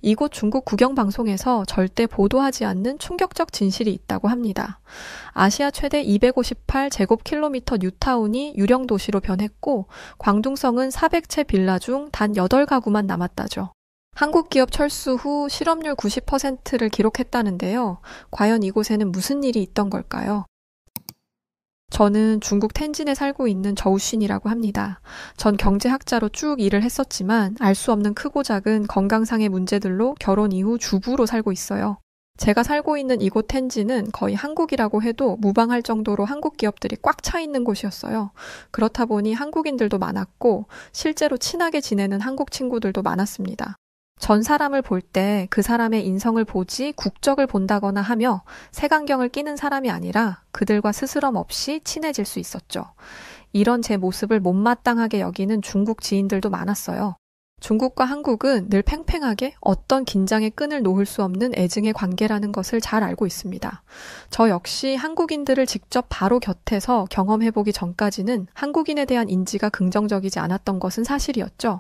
이곳 중국 국영방송에서 절대 보도하지 않는 충격적 진실이 있다고 합니다. 아시아 최대 258제곱킬로미터 뉴타운이 유령 도시로 변했고 광둥성은 400채 빌라 중 단 8가구만 남았다죠. 한국 기업 철수 후 실업률 90%를 기록했다는데요. 과연 이곳에는 무슨 일이 있던 걸까요? 저는 중국 텐진에 살고 있는 저우슌이라고 합니다. 전 경제학자로 쭉 일을 했었지만 알 수 없는 크고 작은 건강상의 문제들로 결혼 이후 주부로 살고 있어요. 제가 살고 있는 이곳 텐진은 거의 한국이라고 해도 무방할 정도로 한국 기업들이 꽉 차 있는 곳이었어요. 그렇다 보니 한국인들도 많았고 실제로 친하게 지내는 한국 친구들도 많았습니다. 전 사람을 볼 때 그 사람의 인성을 보지 국적을 본다거나 하며 색안경을 끼는 사람이 아니라 그들과 스스럼 없이 친해질 수 있었죠. 이런 제 모습을 못마땅하게 여기는 중국 지인들도 많았어요. 중국과 한국은 늘 팽팽하게 어떤 긴장의 끈을 놓을 수 없는 애증의 관계라는 것을 잘 알고 있습니다. 저 역시 한국인들을 직접 바로 곁에서 경험해보기 전까지는 한국인에 대한 인지가 긍정적이지 않았던 것은 사실이었죠.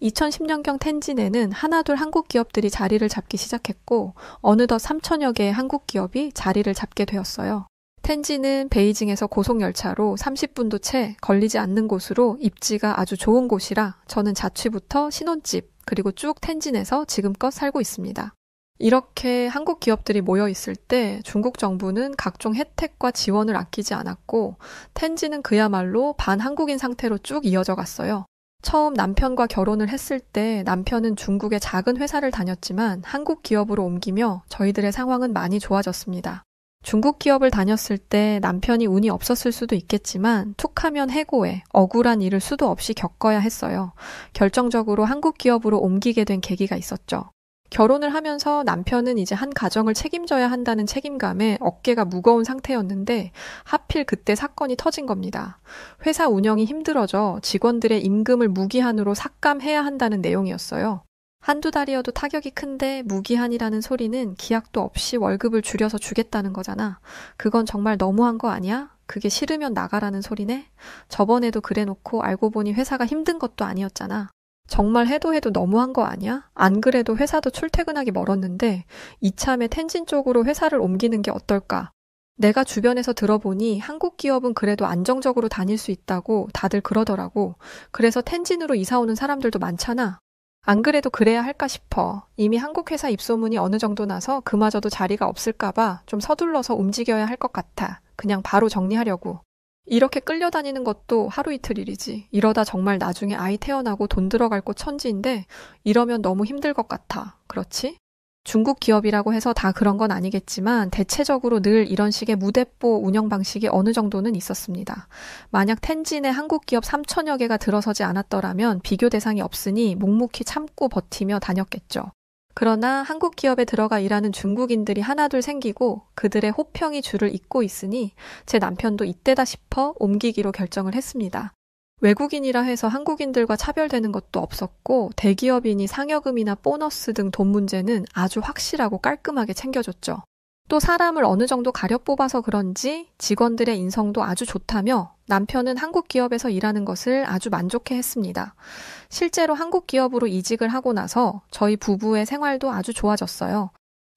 2010년경 텐진에는 하나둘 한국 기업들이 자리를 잡기 시작했고 어느덧 3천여 개의 한국 기업이 자리를 잡게 되었어요. 텐진은 베이징에서 고속열차로 30분도 채 걸리지 않는 곳으로 입지가 아주 좋은 곳이라 저는 자취부터 신혼집 그리고 쭉 텐진에서 지금껏 살고 있습니다. 이렇게 한국 기업들이 모여 있을 때 중국 정부는 각종 혜택과 지원을 아끼지 않았고 텐진은 그야말로 반한국인 상태로 쭉 이어져 갔어요. 처음 남편과 결혼을 했을 때 남편은 중국의 작은 회사를 다녔지만 한국 기업으로 옮기며 저희들의 상황은 많이 좋아졌습니다. 중국 기업을 다녔을 때 남편이 운이 없었을 수도 있겠지만 툭하면 해고해 억울한 일을 수도 없이 겪어야 했어요. 결정적으로 한국 기업으로 옮기게 된 계기가 있었죠. 결혼을 하면서 남편은 이제 한 가정을 책임져야 한다는 책임감에 어깨가 무거운 상태였는데 하필 그때 사건이 터진 겁니다. 회사 운영이 힘들어져 직원들의 임금을 무기한으로 삭감해야 한다는 내용이었어요. 한두 달이어도 타격이 큰데 무기한이라는 소리는 기약도 없이 월급을 줄여서 주겠다는 거잖아. 그건 정말 너무한 거 아니야? 그게 싫으면 나가라는 소리네? 저번에도 그래놓고 알고 보니 회사가 힘든 것도 아니었잖아. 정말 해도 너무한 거 아니야? 안 그래도 회사도 출퇴근하기 멀었는데 이참에 텐진 쪽으로 회사를 옮기는 게 어떨까? 내가 주변에서 들어보니 한국 기업은 그래도 안정적으로 다닐 수 있다고 다들 그러더라고. 그래서 텐진으로 이사 오는 사람들도 많잖아. 안 그래도 그래야 할까 싶어. 이미 한국 회사 입소문이 어느 정도 나서 그마저도 자리가 없을까 봐 좀 서둘러서 움직여야 할 것 같아. 그냥 바로 정리하려고. 이렇게 끌려다니는 것도 하루 이틀 일이지. 이러다 정말 나중에 아이 태어나고 돈 들어갈 곳 천지인데 이러면 너무 힘들 것 같아. 그렇지? 중국 기업이라고 해서 다 그런 건 아니겠지만 대체적으로 늘 이런 식의 무대뽀 운영 방식이 어느 정도는 있었습니다. 만약 텐진에 한국 기업 3천여 개가 들어서지 않았더라면 비교 대상이 없으니 묵묵히 참고 버티며 다녔겠죠. 그러나 한국 기업에 들어가 일하는 중국인들이 하나둘 생기고 그들의 호평이 줄을 잇고 있으니 제 남편도 이때다 싶어 옮기기로 결정을 했습니다. 외국인이라 해서 한국인들과 차별되는 것도 없었고 대기업이니 상여금이나 보너스 등 돈 문제는 아주 확실하고 깔끔하게 챙겨줬죠. 또 사람을 어느 정도 가려 뽑아서 그런지 직원들의 인성도 아주 좋다며 남편은 한국 기업에서 일하는 것을 아주 만족해 했습니다. 실제로 한국 기업으로 이직을 하고 나서 저희 부부의 생활도 아주 좋아졌어요.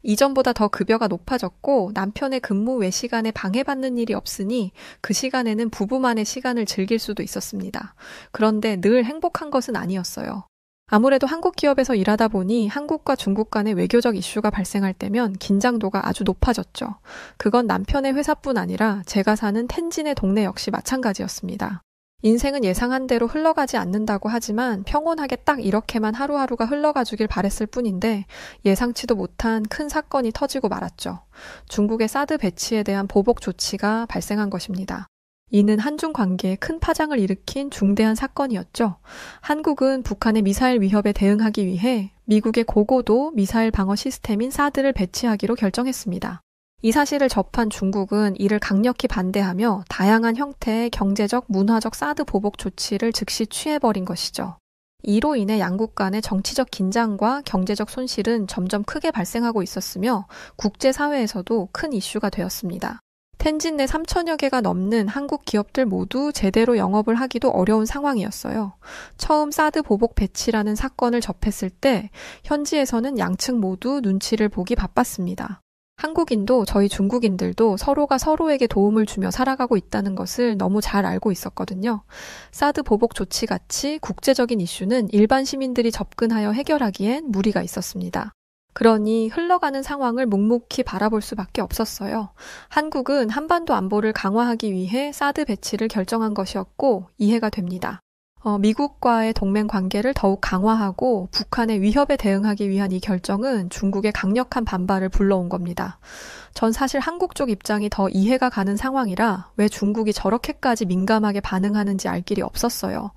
이전보다 더 급여가 높아졌고 남편의 근무 외 시간에 방해받는 일이 없으니 그 시간에는 부부만의 시간을 즐길 수도 있었습니다. 그런데 늘 행복한 것은 아니었어요. 아무래도 한국 기업에서 일하다 보니 한국과 중국 간의 외교적 이슈가 발생할 때면 긴장도가 아주 높아졌죠. 그건 남편의 회사뿐 아니라 제가 사는 텐진의 동네 역시 마찬가지였습니다. 인생은 예상한 대로 흘러가지 않는다고 하지만 평온하게 딱 이렇게만 하루하루가 흘러가 주길 바랬을 뿐인데 예상치도 못한 큰 사건이 터지고 말았죠. 중국의 사드 배치에 대한 보복 조치가 발생한 것입니다. 이는 한중 관계에 큰 파장을 일으킨 중대한 사건이었죠. 한국은 북한의 미사일 위협에 대응하기 위해 미국의 고고도 미사일 방어 시스템인 사드를 배치하기로 결정했습니다. 이 사실을 접한 중국은 이를 강력히 반대하며 다양한 형태의 경제적, 문화적 사드 보복 조치를 즉시 취해버린 것이죠. 이로 인해 양국 간의 정치적 긴장과 경제적 손실은 점점 크게 발생하고 있었으며 국제사회에서도 큰 이슈가 되었습니다. 텐진 내 3천여 개가 넘는 한국 기업들 모두 제대로 영업을 하기도 어려운 상황이었어요. 처음 사드 보복 배치라는 사건을 접했을 때 현지에서는 양측 모두 눈치를 보기 바빴습니다. 한국인도 저희 중국인들도 서로가 서로에게 도움을 주며 살아가고 있다는 것을 너무 잘 알고 있었거든요. 사드 보복 조치같이 국제적인 이슈는 일반 시민들이 접근하여 해결하기엔 무리가 있었습니다. 그러니 흘러가는 상황을 묵묵히 바라볼 수밖에 없었어요. 한국은 한반도 안보를 강화하기 위해 사드 배치를 결정한 것이었고 이해가 됩니다. 미국과의 동맹 관계를 더욱 강화하고 북한의 위협에 대응하기 위한 이 결정은 중국의 강력한 반발을 불러온 겁니다. 전 사실 한국 쪽 입장이 더 이해가 가는 상황이라 왜 중국이 저렇게까지 민감하게 반응하는지 알 길이 없었어요.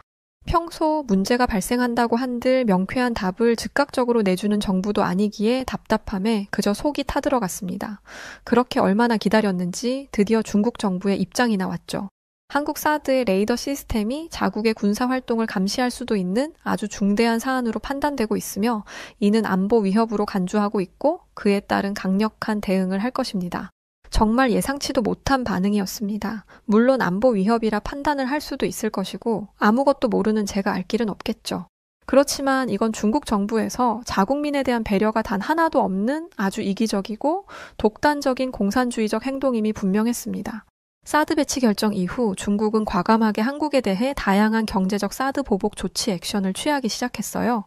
평소 문제가 발생한다고 한들 명쾌한 답을 즉각적으로 내주는 정부도 아니기에 답답함에 그저 속이 타들어갔습니다. 그렇게 얼마나 기다렸는지 드디어 중국 정부의 입장이 나왔죠. 한국 사드의 레이더 시스템이 자국의 군사 활동을 감시할 수도 있는 아주 중대한 사안으로 판단되고 있으며 이는 안보 위협으로 간주하고 있고 그에 따른 강력한 대응을 할 것입니다. 정말 예상치도 못한 반응이었습니다. 물론 안보 위협이라 판단을 할 수도 있을 것이고 아무것도 모르는 제가 알 길은 없겠죠. 그렇지만 이건 중국 정부에서 자국민에 대한 배려가 단 하나도 없는 아주 이기적이고 독단적인 공산주의적 행동임이 분명했습니다. 사드 배치 결정 이후 중국은 과감하게 한국에 대해 다양한 경제적 사드 보복 조치 액션을 취하기 시작했어요.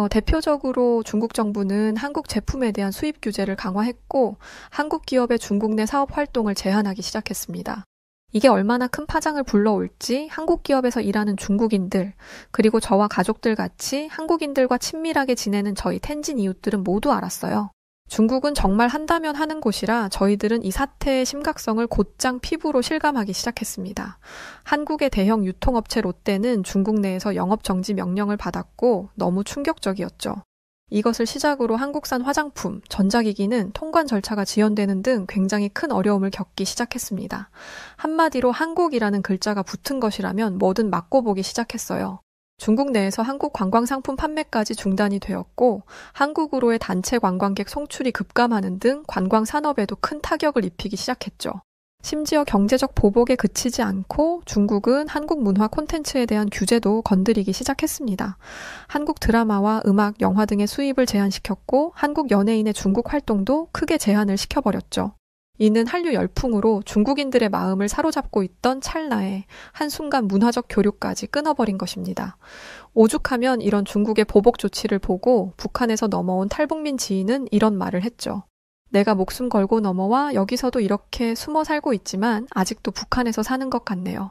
대표적으로 중국 정부는 한국 제품에 대한 수입 규제를 강화했고 한국 기업의 중국 내 사업 활동을 제한하기 시작했습니다. 이게 얼마나 큰 파장을 불러올지 한국 기업에서 일하는 중국인들 그리고 저와 가족들 같이 한국인들과 친밀하게 지내는 저희 텐진 이웃들은 모두 알았어요. 중국은 정말 한다면 하는 곳이라 저희들은 이 사태의 심각성을 곧장 피부로 실감하기 시작했습니다. 한국의 대형 유통업체 롯데는 중국 내에서 영업정지 명령을 받았고 너무 충격적이었죠. 이것을 시작으로 한국산 화장품, 전자기기는 통관 절차가 지연되는 등 굉장히 큰 어려움을 겪기 시작했습니다. 한마디로 한국이라는 글자가 붙은 것이라면 뭐든 맞고 보기 시작했어요. 중국 내에서 한국 관광상품 판매까지 중단이 되었고 한국으로의 단체 관광객 송출이 급감하는 등 관광 산업에도 큰 타격을 입히기 시작했죠. 심지어 경제적 보복에 그치지 않고 중국은 한국 문화 콘텐츠에 대한 규제도 건드리기 시작했습니다. 한국 드라마와 음악, 영화 등의 수입을 제한시켰고 한국 연예인의 중국 활동도 크게 제한을 시켜버렸죠. 이는 한류 열풍으로 중국인들의 마음을 사로잡고 있던 찰나에 한순간 문화적 교류까지 끊어버린 것입니다. 오죽하면 이런 중국의 보복 조치를 보고 북한에서 넘어온 탈북민 지인은 이런 말을 했죠. 내가 목숨 걸고 넘어와 여기서도 이렇게 숨어 살고 있지만 아직도 북한에서 사는 것 같네요.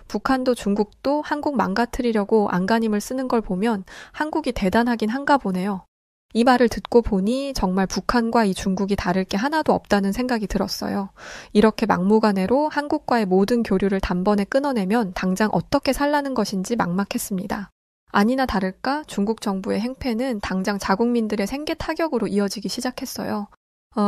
북한도 중국도 한국 망가뜨리려고 안간힘을 쓰는 걸 보면 한국이 대단하긴 한가 보네요. 이 말을 듣고 보니 정말 북한과 이 중국이 다를 게 하나도 없다는 생각이 들었어요. 이렇게 막무가내로 한국과의 모든 교류를 단번에 끊어내면 당장 어떻게 살라는 것인지 막막했습니다. 아니나 다를까 중국 정부의 행패는 당장 자국민들의 생계 타격으로 이어지기 시작했어요.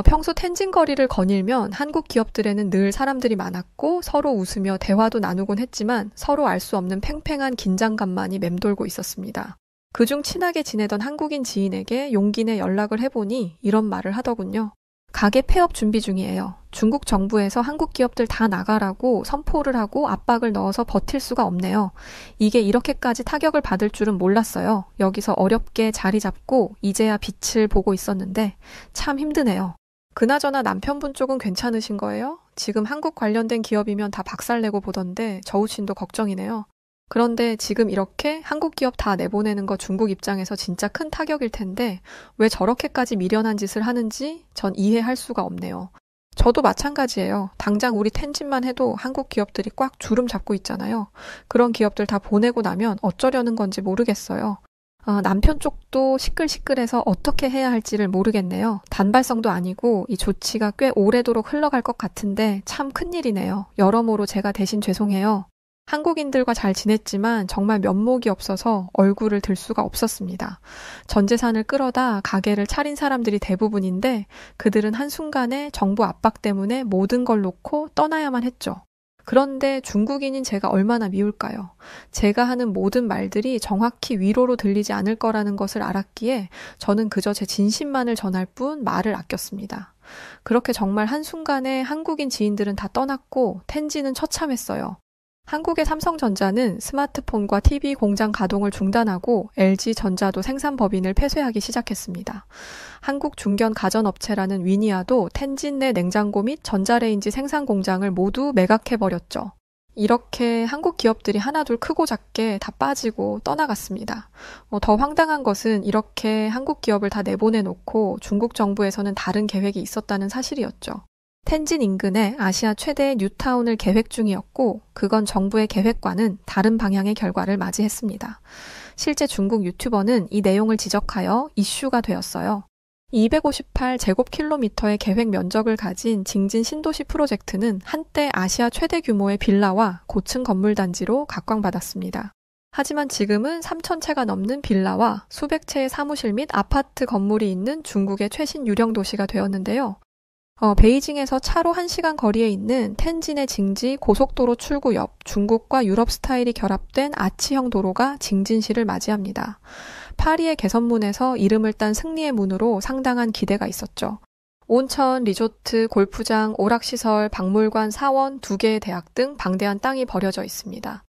평소 텐진 거리를 거닐면 한국 기업들에는 늘 사람들이 많았고 서로 웃으며 대화도 나누곤 했지만 서로 알 수 없는 팽팽한 긴장감만이 맴돌고 있었습니다. 그중 친하게 지내던 한국인 지인에게 용기 내 연락을 해보니 이런 말을 하더군요. 가게 폐업 준비 중이에요. 중국 정부에서 한국 기업들 다 나가라고 선포를 하고 압박을 넣어서 버틸 수가 없네요. 이게 이렇게까지 타격을 받을 줄은 몰랐어요. 여기서 어렵게 자리 잡고 이제야 빛을 보고 있었는데 참 힘드네요. 그나저나 남편분 쪽은 괜찮으신 거예요? 지금 한국 관련된 기업이면 다 박살내고 보던데 저우친도 걱정이네요. 그런데 지금 이렇게 한국 기업 다 내보내는 거 중국 입장에서 진짜 큰 타격일 텐데 왜 저렇게까지 미련한 짓을 하는지 전 이해할 수가 없네요. 저도 마찬가지예요. 당장 우리 텐진만 해도 한국 기업들이 꽉 주름 잡고 있잖아요. 그런 기업들 다 보내고 나면 어쩌려는 건지 모르겠어요. 남편 쪽도 시끌시끌해서 어떻게 해야 할지를 모르겠네요. 단발성도 아니고 이 조치가 꽤 오래도록 흘러갈 것 같은데 참 큰일이네요. 여러모로 제가 대신 죄송해요. 한국인들과 잘 지냈지만 정말 면목이 없어서 얼굴을 들 수가 없었습니다. 전 재산을 끌어다 가게를 차린 사람들이 대부분인데 그들은 한순간에 정부 압박 때문에 모든 걸 놓고 떠나야만 했죠. 그런데 중국인인 제가 얼마나 미울까요? 제가 하는 모든 말들이 정확히 위로로 들리지 않을 거라는 것을 알았기에 저는 그저 제 진심만을 전할 뿐 말을 아꼈습니다. 그렇게 정말 한순간에 한국인 지인들은 다 떠났고 텐진은 처참했어요. 한국의 삼성전자는 스마트폰과 TV 공장 가동을 중단하고 LG전자도 생산 법인을 폐쇄하기 시작했습니다. 한국 중견 가전업체라는 위니아도 텐진 내 냉장고 및 전자레인지 생산 공장을 모두 매각해버렸죠. 이렇게 한국 기업들이 하나둘 크고 작게 다 빠지고 떠나갔습니다. 더 황당한 것은 이렇게 한국 기업을 다 내보내놓고 중국 정부에서는 다른 계획이 있었다는 사실이었죠. 텐진 인근에 아시아 최대의 뉴타운을 계획 중이었고 그건 정부의 계획과는 다른 방향의 결과를 맞이했습니다. 실제 중국 유튜버는 이 내용을 지적하여 이슈가 되었어요. 258제곱킬로미터의 계획 면적을 가진 징진 신도시 프로젝트는 한때 아시아 최대 규모의 빌라와 고층 건물 단지로 각광받았습니다. 하지만 지금은 3,000채가 넘는 빌라와 수백 채의 사무실 및 아파트 건물이 있는 중국의 최신 유령 도시가 되었는데요. 베이징에서 차로 1시간 거리에 있는 텐진의 징지 고속도로 출구 옆 중국과 유럽 스타일이 결합된 아치형 도로가 징진시를 맞이합니다. 파리의 개선문에서 이름을 딴 승리의 문으로 상당한 기대가 있었죠. 온천, 리조트, 골프장, 오락시설, 박물관, 사원, 2개의 대학 등 방대한 땅이 버려져 있습니다.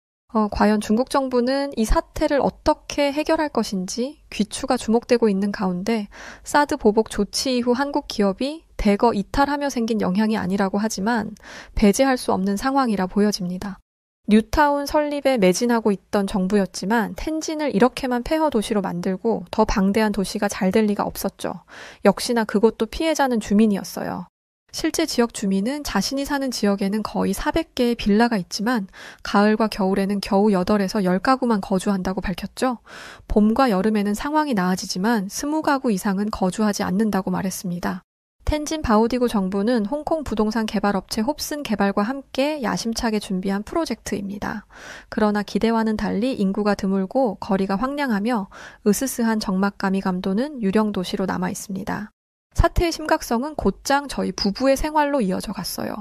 과연 중국 정부는 이 사태를 어떻게 해결할 것인지 귀추가 주목되고 있는 가운데 사드 보복 조치 이후 한국 기업이 대거 이탈하며 생긴 영향이 아니라고 하지만 배제할 수 없는 상황이라 보여집니다. 뉴타운 설립에 매진하고 있던 정부였지만 텐진을 이렇게만 폐허 도시로 만들고 더 방대한 도시가 잘 될 리가 없었죠. 역시나 그곳도 피해자는 주민이었어요. 실제 지역 주민은 자신이 사는 지역에는 거의 400개의 빌라가 있지만 가을과 겨울에는 겨우 8에서 10가구만 거주한다고 밝혔죠. 봄과 여름에는 상황이 나아지지만 20가구 이상은 거주하지 않는다고 말했습니다. 텐진 바오디구 정부는 홍콩 부동산 개발업체 홉슨 개발과 함께 야심차게 준비한 프로젝트입니다. 그러나 기대와는 달리 인구가 드물고 거리가 황량하며 으스스한 적막감이 감도는 유령 도시로 남아 있습니다. 사태의 심각성은 곧장 저희 부부의 생활로 이어져 갔어요.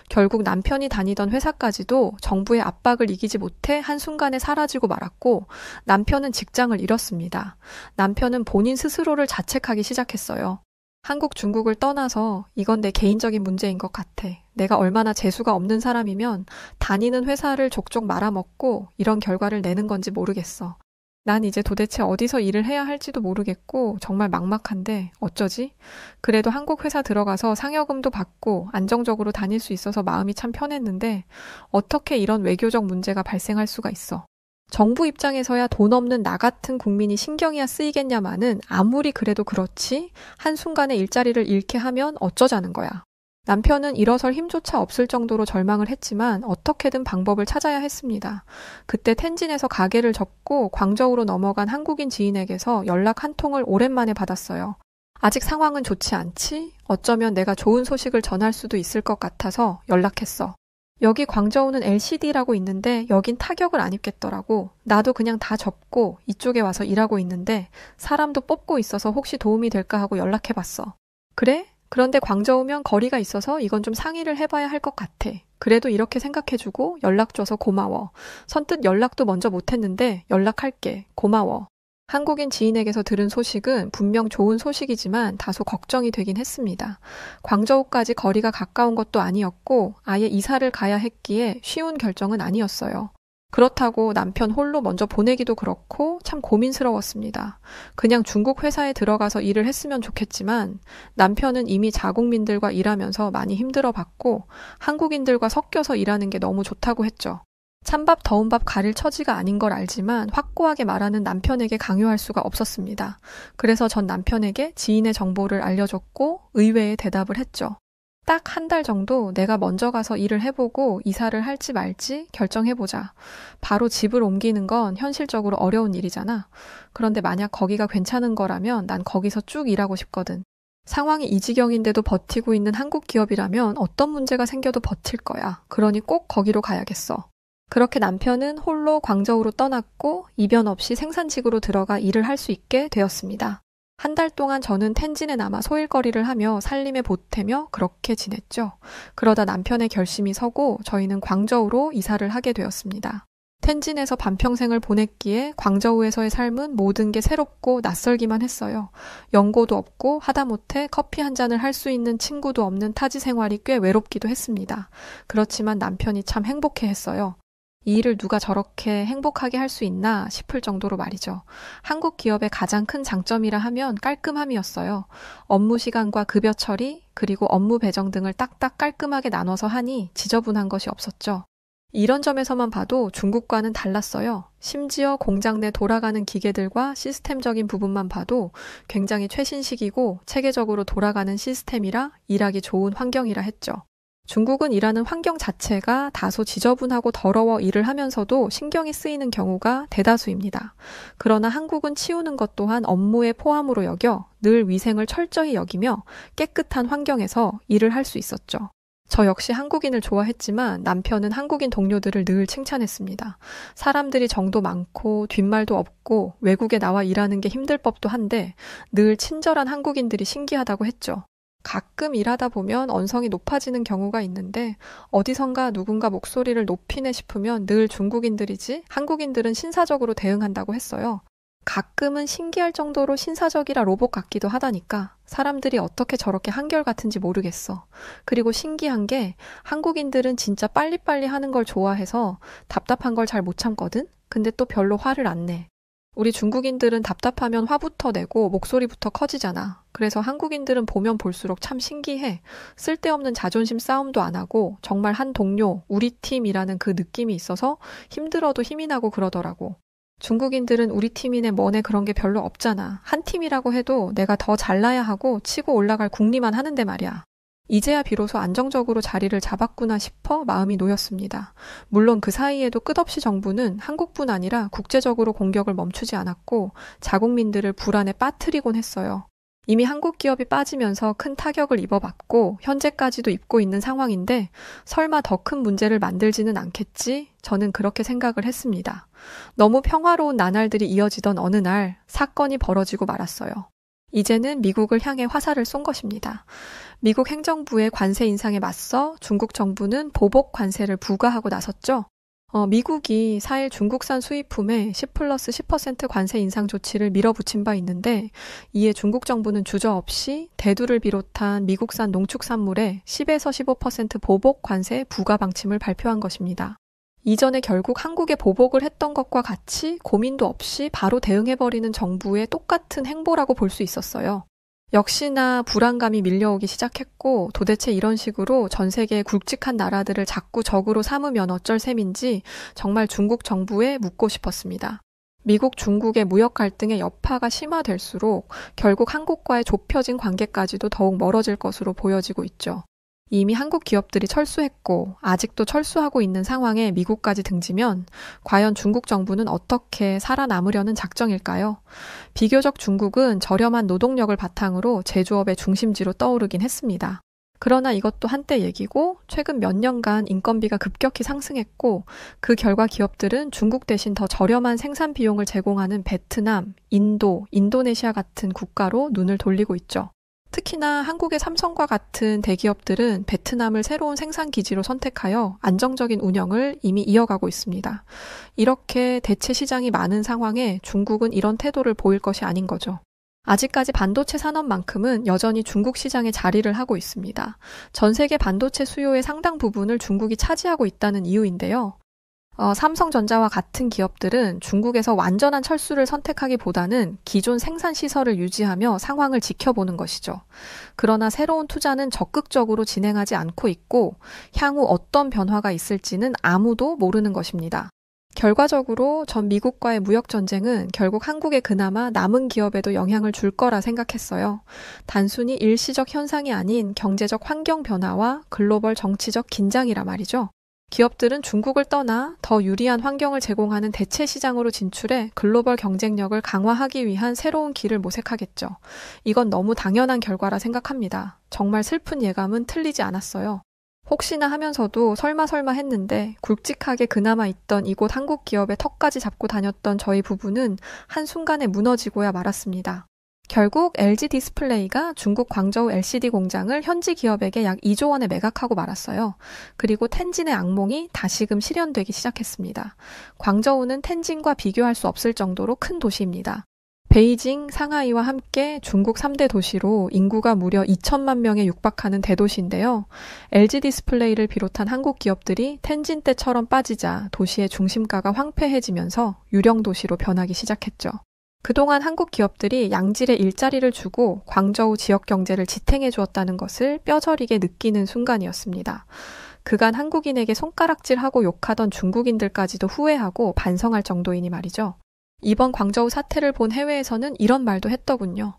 결국 남편이 다니던 회사까지도 정부의 압박을 이기지 못해 한순간에 사라지고 말았고 남편은 직장을 잃었습니다. 남편은 본인 스스로를 자책하기 시작했어요. 한국, 중국을 떠나서 이건 내 개인적인 문제인 것 같아. 내가 얼마나 재수가 없는 사람이면 다니는 회사를 족족 말아먹고 이런 결과를 내는 건지 모르겠어. 난 이제 도대체 어디서 일을 해야 할지도 모르겠고 정말 막막한데 어쩌지? 그래도 한국 회사 들어가서 상여금도 받고 안정적으로 다닐 수 있어서 마음이 참 편했는데 어떻게 이런 외교적 문제가 발생할 수가 있어? 정부 입장에서야 돈 없는 나 같은 국민이 신경이야 쓰이겠냐마는 아무리 그래도 그렇지 한순간에 일자리를 잃게 하면 어쩌자는 거야. 남편은 일어설 힘조차 없을 정도로 절망을 했지만 어떻게든 방법을 찾아야 했습니다. 그때 텐진에서 가게를 접고 광저우로 넘어간 한국인 지인에게서 연락 한 통을 오랜만에 받았어요. 아직 상황은 좋지 않지? 어쩌면 내가 좋은 소식을 전할 수도 있을 것 같아서 연락했어. 여기 광저우는 LCD라고 있는데 여긴 타격을 안 입겠더라고. 나도 그냥 다 접고 이쪽에 와서 일하고 있는데 사람도 뽑고 있어서 혹시 도움이 될까 하고 연락해봤어. 그래? 그런데 광저우면 거리가 있어서 이건 좀 상의를 해봐야 할 것 같아. 그래도 이렇게 생각해주고 연락 줘서 고마워. 선뜻 연락도 먼저 못했는데 연락할게. 고마워. 한국인 지인에게서 들은 소식은 분명 좋은 소식이지만 다소 걱정이 되긴 했습니다. 광저우까지 거리가 가까운 것도 아니었고 아예 이사를 가야 했기에 쉬운 결정은 아니었어요. 그렇다고 남편 홀로 먼저 보내기도 그렇고 참 고민스러웠습니다. 그냥 중국 회사에 들어가서 일을 했으면 좋겠지만 남편은 이미 자국민들과 일하면서 많이 힘들어봤고 한국인들과 섞여서 일하는 게 너무 좋다고 했죠. 찬밥 더운 밥 가릴 처지가 아닌 걸 알지만 확고하게 말하는 남편에게 강요할 수가 없었습니다. 그래서 전 남편에게 지인의 정보를 알려줬고 의외의 대답을 했죠. 딱 1달 정도 내가 먼저 가서 일을 해보고 이사를 할지 말지 결정해보자. 바로 집을 옮기는 건 현실적으로 어려운 일이잖아. 그런데 만약 거기가 괜찮은 거라면 난 거기서 쭉 일하고 싶거든. 상황이 이 지경인데도 버티고 있는 한국 기업이라면 어떤 문제가 생겨도 버틸 거야. 그러니 꼭 거기로 가야겠어. 그렇게 남편은 홀로 광저우로 떠났고 이변 없이 생산직으로 들어가 일을 할 수 있게 되었습니다. 1달 동안 저는 텐진에 남아 소일거리를 하며 살림에 보태며 그렇게 지냈죠. 그러다 남편의 결심이 서고 저희는 광저우로 이사를 하게 되었습니다. 텐진에서 반평생을 보냈기에 광저우에서의 삶은 모든 게 새롭고 낯설기만 했어요. 연고도 없고 하다못해 커피 한 잔을 할 수 있는 친구도 없는 타지 생활이 꽤 외롭기도 했습니다. 그렇지만 남편이 참 행복해했어요. 이 일을 누가 저렇게 행복하게 할 수 있나 싶을 정도로 말이죠. 한국 기업의 가장 큰 장점이라 하면 깔끔함이었어요. 업무 시간과 급여 처리, 그리고 업무 배정 등을 딱딱 깔끔하게 나눠서 하니 지저분한 것이 없었죠. 이런 점에서만 봐도 중국과는 달랐어요. 심지어 공장 내 돌아가는 기계들과 시스템적인 부분만 봐도 굉장히 최신식이고 체계적으로 돌아가는 시스템이라 일하기 좋은 환경이라 했죠. 중국은 일하는 환경 자체가 다소 지저분하고 더러워 일을 하면서도 신경이 쓰이는 경우가 대다수입니다. 그러나 한국은 치우는 것 또한 업무의 포함으로 여겨 늘 위생을 철저히 여기며 깨끗한 환경에서 일을 할 수 있었죠. 저 역시 한국인을 좋아했지만 남편은 한국인 동료들을 늘 칭찬했습니다. 사람들이 정도 많고 뒷말도 없고 외국에 나와 일하는 게 힘들 법도 한데 늘 친절한 한국인들이 신기하다고 했죠. 가끔 일하다 보면 언성이 높아지는 경우가 있는데 어디선가 누군가 목소리를 높이네 싶으면 늘 중국인들이지 한국인들은 신사적으로 대응한다고 했어요. 가끔은 신기할 정도로 신사적이라 로봇 같기도 하다니까 사람들이 어떻게 저렇게 한결같은지 모르겠어. 그리고 신기한 게 한국인들은 진짜 빨리빨리 하는 걸 좋아해서 답답한 걸 잘 못 참거든? 근데 또 별로 화를 안 내. 우리 중국인들은 답답하면 화부터 내고 목소리부터 커지잖아. 그래서 한국인들은 보면 볼수록 참 신기해. 쓸데없는 자존심 싸움도 안 하고 정말 한 동료, 우리 팀이라는 그 느낌이 있어서 힘들어도 힘이 나고 그러더라고. 중국인들은 우리 팀이네 뭐네 그런 게 별로 없잖아. 한 팀이라고 해도 내가 더 잘나야 하고 치고 올라갈 궁리만 하는데 말이야. 이제야 비로소 안정적으로 자리를 잡았구나 싶어 마음이 놓였습니다. 물론 그 사이에도 끝없이 정부는 한국뿐 아니라 국제적으로 공격을 멈추지 않았고 자국민들을 불안에 빠뜨리곤 했어요. 이미 한국 기업이 빠지면서 큰 타격을 입어봤고 현재까지도 입고 있는 상황인데 설마 더 큰 문제를 만들지는 않겠지? 저는 그렇게 생각을 했습니다. 너무 평화로운 나날들이 이어지던 어느 날 사건이 벌어지고 말았어요. 이제는 미국을 향해 화살을 쏜 것입니다. 미국 행정부의 관세 인상에 맞서 중국 정부는 보복 관세를 부과하고 나섰죠. 미국이 4일 중국산 수입품에 10+10% 관세 인상 조치를 밀어붙인 바 있는데 이에 중국 정부는 주저없이 대두를 비롯한 미국산 농축산물에 10에서 15% 보복 관세 부과 방침을 발표한 것입니다. 이전에 결국 한국에 보복을 했던 것과 같이 고민도 없이 바로 대응해버리는 정부의 똑같은 행보라고 볼 수 있었어요. 역시나 불안감이 밀려오기 시작했고 도대체 이런 식으로 전 세계의 굵직한 나라들을 자꾸 적으로 삼으면 어쩔 셈인지 정말 중국 정부에 묻고 싶었습니다. 미국, 중국의 무역 갈등의 여파가 심화될수록 결국 한국과의 좁혀진 관계까지도 더욱 멀어질 것으로 보여지고 있죠. 이미 한국 기업들이 철수했고 아직도 철수하고 있는 상황에 미국까지 등지면 과연 중국 정부는 어떻게 살아남으려는 작정일까요? 비교적 중국은 저렴한 노동력을 바탕으로 제조업의 중심지로 떠오르긴 했습니다. 그러나 이것도 한때 얘기고 최근 몇 년간 인건비가 급격히 상승했고 그 결과 기업들은 중국 대신 더 저렴한 생산 비용을 제공하는 베트남, 인도, 인도네시아 같은 국가로 눈을 돌리고 있죠. 특히나 한국의 삼성과 같은 대기업들은 베트남을 새로운 생산 기지로 선택하여 안정적인 운영을 이미 이어가고 있습니다. 이렇게 대체 시장이 많은 상황에 중국은 이런 태도를 보일 것이 아닌 거죠. 아직까지 반도체 산업만큼은 여전히 중국 시장에 자리를 하고 있습니다. 전 세계 반도체 수요의 상당 부분을 중국이 차지하고 있다는 이유인데요. 삼성전자와 같은 기업들은 중국에서 완전한 철수를 선택하기보다는 기존 생산 시설을 유지하며 상황을 지켜보는 것이죠. 그러나 새로운 투자는 적극적으로 진행하지 않고 있고 향후 어떤 변화가 있을지는 아무도 모르는 것입니다. 결과적으로 전 미국과의 무역 전쟁은 결국 한국에 그나마 남은 기업에도 영향을 줄 거라 생각했어요. 단순히 일시적 현상이 아닌 경제적 환경 변화와 글로벌 정치적 긴장이라 말이죠. 기업들은 중국을 떠나 더 유리한 환경을 제공하는 대체 시장으로 진출해 글로벌 경쟁력을 강화하기 위한 새로운 길을 모색하겠죠. 이건 너무 당연한 결과라 생각합니다. 정말 슬픈 예감은 틀리지 않았어요. 혹시나 하면서도 설마 했는데 굵직하게 그나마 있던 이곳 한국 기업의 턱까지 잡고 다녔던 저희 부부는 한순간에 무너지고야 말았습니다. 결국 LG 디스플레이가 중국 광저우 LCD 공장을 현지 기업에게 약 2조 원에 매각하고 말았어요. 그리고 텐진의 악몽이 다시금 실현되기 시작했습니다. 광저우는 텐진과 비교할 수 없을 정도로 큰 도시입니다. 베이징, 상하이와 함께 중국 3대 도시로 인구가 무려 2천만 명에 육박하는 대도시인데요. LG 디스플레이를 비롯한 한국 기업들이 텐진 때처럼 빠지자 도시의 중심가가 황폐해지면서 유령 도시로 변하기 시작했죠. 그동안 한국 기업들이 양질의 일자리를 주고 광저우 지역 경제를 지탱해 주었다는 것을 뼈저리게 느끼는 순간이었습니다. 그간 한국인에게 손가락질하고 욕하던 중국인들까지도 후회하고 반성할 정도이니 말이죠. 이번 광저우 사태를 본 해외에서는 이런 말도 했더군요.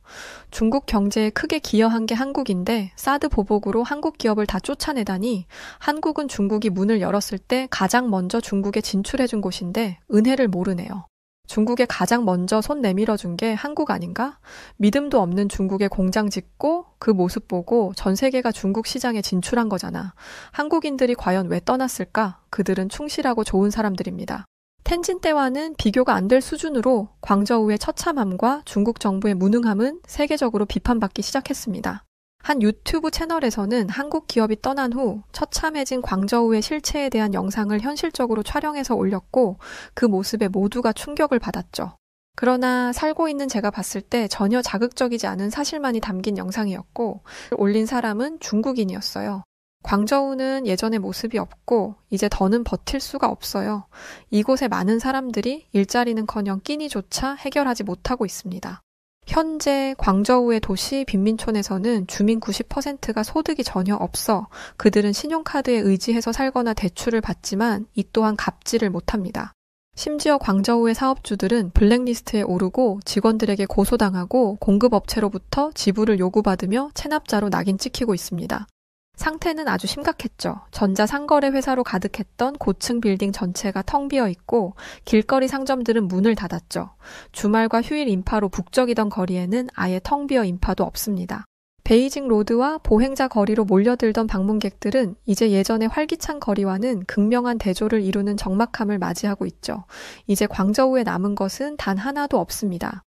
중국 경제에 크게 기여한 게 한국인데 사드 보복으로 한국 기업을 다 쫓아내다니 한국은 중국이 문을 열었을 때 가장 먼저 중국에 진출해준 곳인데 은혜를 모르네요. 중국에 가장 먼저 손 내밀어 준 게 한국 아닌가? 믿음도 없는 중국에 공장 짓고 그 모습 보고 전 세계가 중국 시장에 진출한 거잖아. 한국인들이 과연 왜 떠났을까? 그들은 충실하고 좋은 사람들입니다. 텐진 때와는 비교가 안 될 수준으로 광저우의 처참함과 중국 정부의 무능함은 세계적으로 비판받기 시작했습니다. 한 유튜브 채널에서는 한국 기업이 떠난 후 처참해진 광저우의 실체에 대한 영상을 현실적으로 촬영해서 올렸고 그 모습에 모두가 충격을 받았죠. 그러나 살고 있는 제가 봤을 때 전혀 자극적이지 않은 사실만이 담긴 영상이었고 올린 사람은 중국인이었어요. 광저우는 예전의 모습이 없고 이제 더는 버틸 수가 없어요. 이곳에 많은 사람들이 일자리는커녕 끼니조차 해결하지 못하고 있습니다. 현재 광저우의 도시 빈민촌에서는 주민 90%가 소득이 전혀 없어 그들은 신용카드에 의지해서 살거나 대출을 받지만 이 또한 갚지를 못합니다. 심지어 광저우의 사업주들은 블랙리스트에 오르고 직원들에게 고소당하고 공급업체로부터 지불을 요구받으며 체납자로 낙인 찍히고 있습니다. 상태는 아주 심각했죠. 전자상거래 회사로 가득했던 고층 빌딩 전체가 텅 비어 있고 길거리 상점들은 문을 닫았죠. 주말과 휴일 인파로 북적이던 거리에는 아예 텅 비어 인파도 없습니다. 베이징 로드와 보행자 거리로 몰려들던 방문객들은 이제 예전의 활기찬 거리와는 극명한 대조를 이루는 적막함을 맞이하고 있죠. 이제 광저우에 남은 것은 단 하나도 없습니다.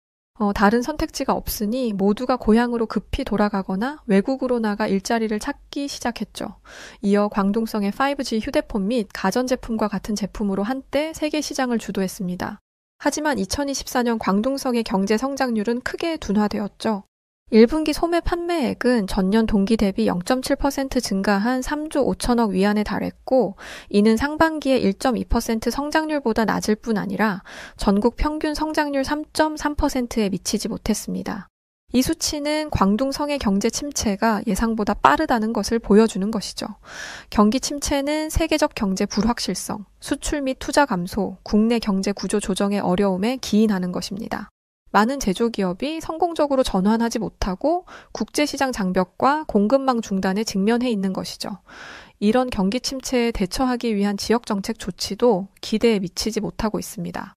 다른 선택지가 없으니 모두가 고향으로 급히 돌아가거나 외국으로 나가 일자리를 찾기 시작했죠. 이어 광둥성의 5G 휴대폰 및 가전제품과 같은 제품으로 한때 세계 시장을 주도했습니다. 하지만 2024년 광둥성의 경제 성장률은 크게 둔화되었죠. 1분기 소매 판매액은 전년 동기 대비 0.7% 증가한 3조 5천억 위안에 달했고 이는 상반기의 1.2% 성장률보다 낮을 뿐 아니라 전국 평균 성장률 3.3%에 미치지 못했습니다. 이 수치는 광둥성의 경제 침체가 예상보다 빠르다는 것을 보여주는 것이죠. 경기 침체는 세계적 경제 불확실성, 수출 및 투자 감소, 국내 경제 구조 조정의 어려움에 기인하는 것입니다. 많은 제조기업이 성공적으로 전환하지 못하고 국제시장 장벽과 공급망 중단에 직면해 있는 것이죠. 이런 경기 침체에 대처하기 위한 지역정책 조치도 기대에 미치지 못하고 있습니다.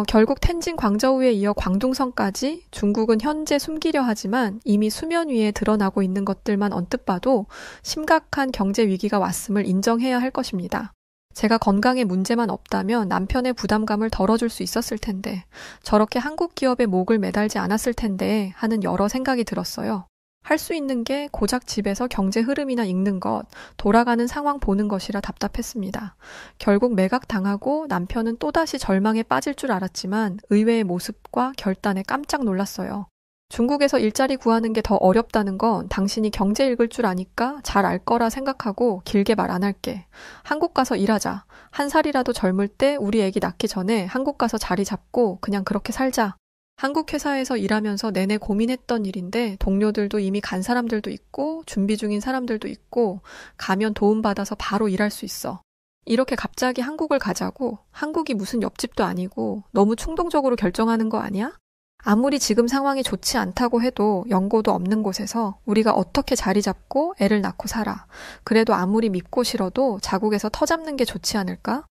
결국 텐진 광저우에 이어 광둥성까지 중국은 현재 숨기려 하지만 이미 수면 위에 드러나고 있는 것들만 언뜻 봐도 심각한 경제 위기가 왔음을 인정해야 할 것입니다. 제가 건강에 문제만 없다면 남편의 부담감을 덜어줄 수 있었을 텐데 저렇게 한국 기업에 목을 매달지 않았을 텐데 하는 여러 생각이 들었어요. 할 수 있는 게 고작 집에서 경제 흐름이나 읽는 것, 돌아가는 상황 보는 것이라 답답했습니다. 결국 매각당하고 남편은 또다시 절망에 빠질 줄 알았지만 의외의 모습과 결단에 깜짝 놀랐어요. 중국에서 일자리 구하는 게 더 어렵다는 건 당신이 경제 읽을 줄 아니까 잘 알 거라 생각하고 길게 말 안 할게. 한국 가서 일하자. 한 살이라도 젊을 때 우리 애기 낳기 전에 한국 가서 자리 잡고 그냥 그렇게 살자. 한국 회사에서 일하면서 내내 고민했던 일인데 동료들도 이미 간 사람들도 있고 준비 중인 사람들도 있고 가면 도움받아서 바로 일할 수 있어. 이렇게 갑자기 한국을 가자고 한국이 무슨 옆집도 아니고 너무 충동적으로 결정하는 거 아니야? 아무리 지금 상황이 좋지 않다고 해도 연고도 없는 곳에서 우리가 어떻게 자리 잡고 애를 낳고 살아. 그래도 아무리 밉고 싫어도 자국에서 터 잡는 게 좋지 않을까?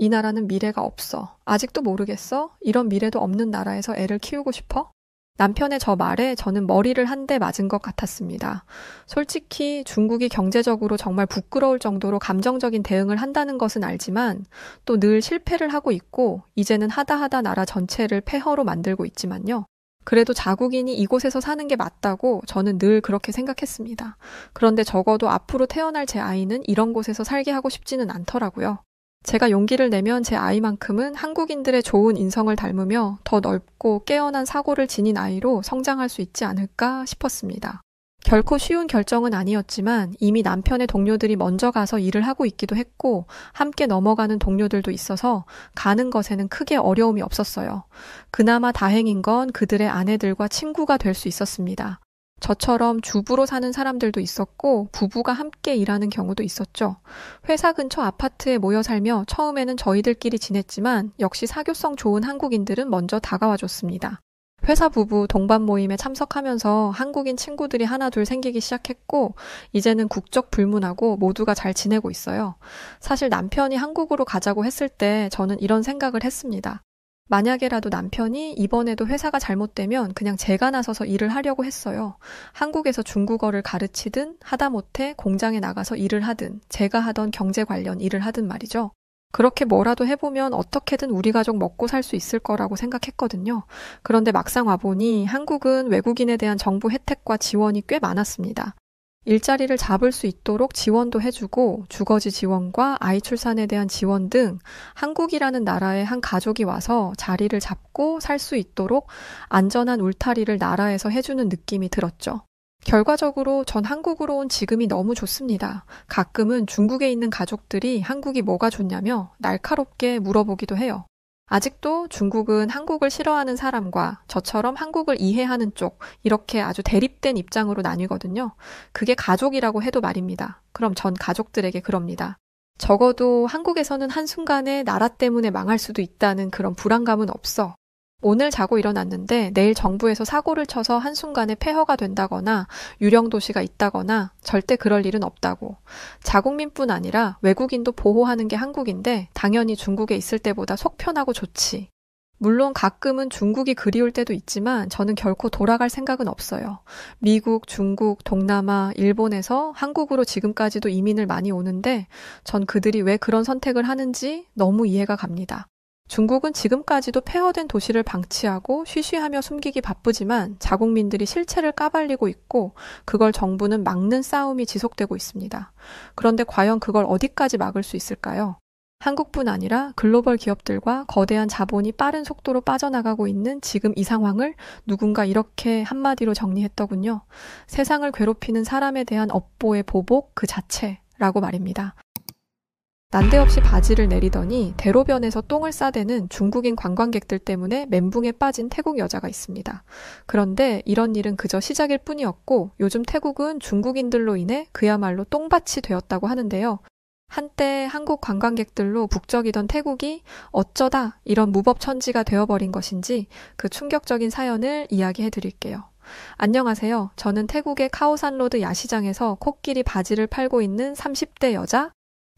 이 나라는 미래가 없어. 아직도 모르겠어? 이런 미래도 없는 나라에서 애를 키우고 싶어? 남편의 저 말에 저는 머리를 한 대 맞은 것 같았습니다. 솔직히 중국이 경제적으로 정말 부끄러울 정도로 감정적인 대응을 한다는 것은 알지만 또 늘 실패를 하고 있고 이제는 하다 나라 전체를 폐허로 만들고 있지만요. 그래도 자국인이 이곳에서 사는 게 맞다고 저는 늘 그렇게 생각했습니다. 그런데 적어도 앞으로 태어날 제 아이는 이런 곳에서 살게 하고 싶지는 않더라고요. 제가 용기를 내면 제 아이만큼은 한국인들의 좋은 인성을 닮으며 더 넓고 깨어난 사고를 지닌 아이로 성장할 수 있지 않을까 싶었습니다. 결코 쉬운 결정은 아니었지만 이미 남편의 동료들이 먼저 가서 일을 하고 있기도 했고 함께 넘어가는 동료들도 있어서 가는 것에는 크게 어려움이 없었어요. 그나마 다행인 건 그들의 아내들과 친구가 될 수 있었습니다. 저처럼 주부로 사는 사람들도 있었고 부부가 함께 일하는 경우도 있었죠. 회사 근처 아파트에 모여 살며 처음에는 저희들끼리 지냈지만 역시 사교성 좋은 한국인들은 먼저 다가와 줬습니다. 회사 부부 동반 모임에 참석하면서 한국인 친구들이 하나둘 생기기 시작했고 이제는 국적 불문하고 모두가 잘 지내고 있어요. 사실 남편이 한국으로 가자고 했을 때 저는 이런 생각을 했습니다. 만약에라도 남편이 이번에도 회사가 잘못되면 그냥 제가 나서서 일을 하려고 했어요. 한국에서 중국어를 가르치든 하다못해 공장에 나가서 일을 하든 제가 하던 경제 관련 일을 하든 말이죠. 그렇게 뭐라도 해보면 어떻게든 우리 가족 먹고 살 수 있을 거라고 생각했거든요. 그런데 막상 와보니 한국은 외국인에 대한 정부 혜택과 지원이 꽤 많았습니다. 일자리를 잡을 수 있도록 지원도 해주고 주거지 지원과 아이 출산에 대한 지원 등 한국이라는 나라에 한 가족이 와서 자리를 잡고 살 수 있도록 안전한 울타리를 나라에서 해주는 느낌이 들었죠. 결과적으로 전 한국으로 온 지금이 너무 좋습니다. 가끔은 중국에 있는 가족들이 한국이 뭐가 좋냐며 날카롭게 물어보기도 해요. 아직도 중국은 한국을 싫어하는 사람과 저처럼 한국을 이해하는 쪽 이렇게 아주 대립된 입장으로 나뉘거든요. 그게 가족이라고 해도 말입니다. 그럼 전 가족들에게 그럽니다. 적어도 한국에서는 한순간에 나라 때문에 망할 수도 있다는 그런 불안감은 없어. 오늘 자고 일어났는데 내일 정부에서 사고를 쳐서 한순간에 폐허가 된다거나 유령 도시가 있다거나 절대 그럴 일은 없다고. 자국민뿐 아니라 외국인도 보호하는 게 한국인데 당연히 중국에 있을 때보다 속 편하고 좋지. 물론 가끔은 중국이 그리울 때도 있지만 저는 결코 돌아갈 생각은 없어요. 미국, 중국, 동남아, 일본에서 한국으로 지금까지도 이민을 많이 오는데 전 그들이 왜 그런 선택을 하는지 너무 이해가 갑니다. 중국은 지금까지도 폐허된 도시를 방치하고 쉬쉬하며 숨기기 바쁘지만 자국민들이 실체를 까발리고 있고 그걸 정부는 막는 싸움이 지속되고 있습니다. 그런데 과연 그걸 어디까지 막을 수 있을까요? 한국뿐 아니라 글로벌 기업들과 거대한 자본이 빠른 속도로 빠져나가고 있는 지금 이 상황을 누군가 이렇게 한마디로 정리했더군요. 세상을 괴롭히는 사람에 대한 업보의 보복 그 자체라고 말입니다. 난데없이 바지를 내리더니 대로변에서 똥을 싸대는 중국인 관광객들 때문에 멘붕에 빠진 태국 여자가 있습니다. 그런데 이런 일은 그저 시작일 뿐이었고 요즘 태국은 중국인들로 인해 그야말로 똥밭이 되었다고 하는데요. 한때 한국 관광객들로 북적이던 태국이 어쩌다 이런 무법천지가 되어버린 것인지 그 충격적인 사연을 이야기해 드릴게요. 안녕하세요. 저는 태국의 카오산로드 야시장에서 코끼리 바지를 팔고 있는 30대 여자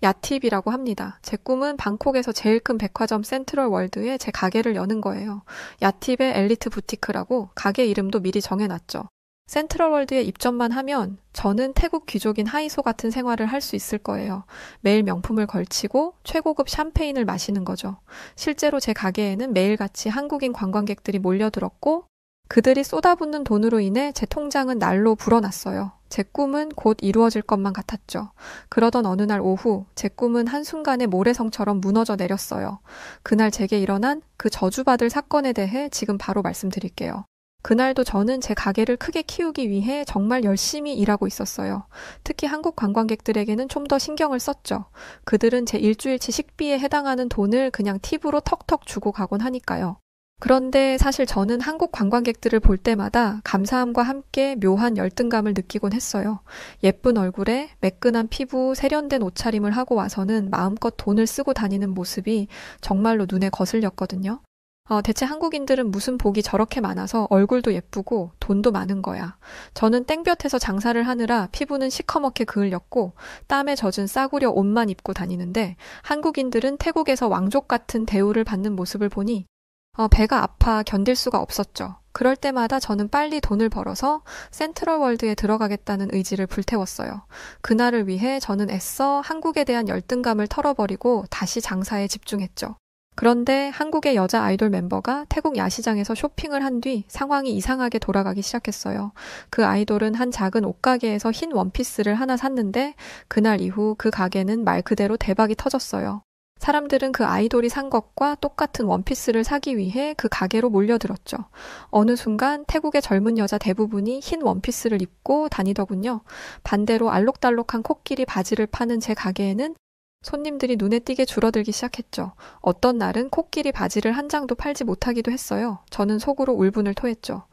야팁이라고 합니다. 제 꿈은 방콕에서 제일 큰 백화점 센트럴 월드에 제 가게를 여는 거예요. 야팁의 엘리트 부티크라고 가게 이름도 미리 정해놨죠. 센트럴 월드에 입점만 하면 저는 태국 귀족인 하이소 같은 생활을 할 수 있을 거예요. 매일 명품을 걸치고 최고급 샴페인을 마시는 거죠. 실제로 제 가게에는 매일같이 한국인 관광객들이 몰려들었고 그들이 쏟아붓는 돈으로 인해 제 통장은 날로 불어났어요. 제 꿈은 곧 이루어질 것만 같았죠. 그러던 어느 날 오후 제 꿈은 한순간에 모래성처럼 무너져 내렸어요. 그날 제게 일어난 그 저주받을 사건에 대해 지금 바로 말씀드릴게요. 그날도 저는 제 가게를 크게 키우기 위해 정말 열심히 일하고 있었어요. 특히 한국 관광객들에게는 좀 더 신경을 썼죠. 그들은 제 일주일치 식비에 해당하는 돈을 그냥 팁으로 턱턱 주고 가곤 하니까요. 그런데 사실 저는 한국 관광객들을 볼 때마다 감사함과 함께 묘한 열등감을 느끼곤 했어요. 예쁜 얼굴에 매끈한 피부, 세련된 옷차림을 하고 와서는 마음껏 돈을 쓰고 다니는 모습이 정말로 눈에 거슬렸거든요. 대체 한국인들은 무슨 복이 저렇게 많아서 얼굴도 예쁘고 돈도 많은 거야. 저는 땡볕에서 장사를 하느라 피부는 시커멓게 그을렸고 땀에 젖은 싸구려 옷만 입고 다니는데 한국인들은 태국에서 왕족 같은 대우를 받는 모습을 보니 배가 아파 견딜 수가 없었죠. 그럴 때마다 저는 빨리 돈을 벌어서 센트럴 월드에 들어가겠다는 의지를 불태웠어요. 그날을 위해 저는 애써 한국에 대한 열등감을 털어버리고 다시 장사에 집중했죠. 그런데 한국의 여자 아이돌 멤버가 태국 야시장에서 쇼핑을 한 뒤 상황이 이상하게 돌아가기 시작했어요. 그 아이돌은 한 작은 옷가게에서 흰 원피스를 하나 샀는데 그날 이후 그 가게는 말 그대로 대박이 터졌어요. 사람들은 그 아이돌이 산 것과 똑같은 원피스를 사기 위해 그 가게로 몰려들었죠. 어느 순간 태국의 젊은 여자 대부분이 흰 원피스를 입고 다니더군요. 반대로 알록달록한 코끼리 바지를 파는 제 가게에는 손님들이 눈에 띄게 줄어들기 시작했죠. 어떤 날은 코끼리 바지를 한 장도 팔지 못하기도 했어요. 저는 속으로 울분을 토했죠.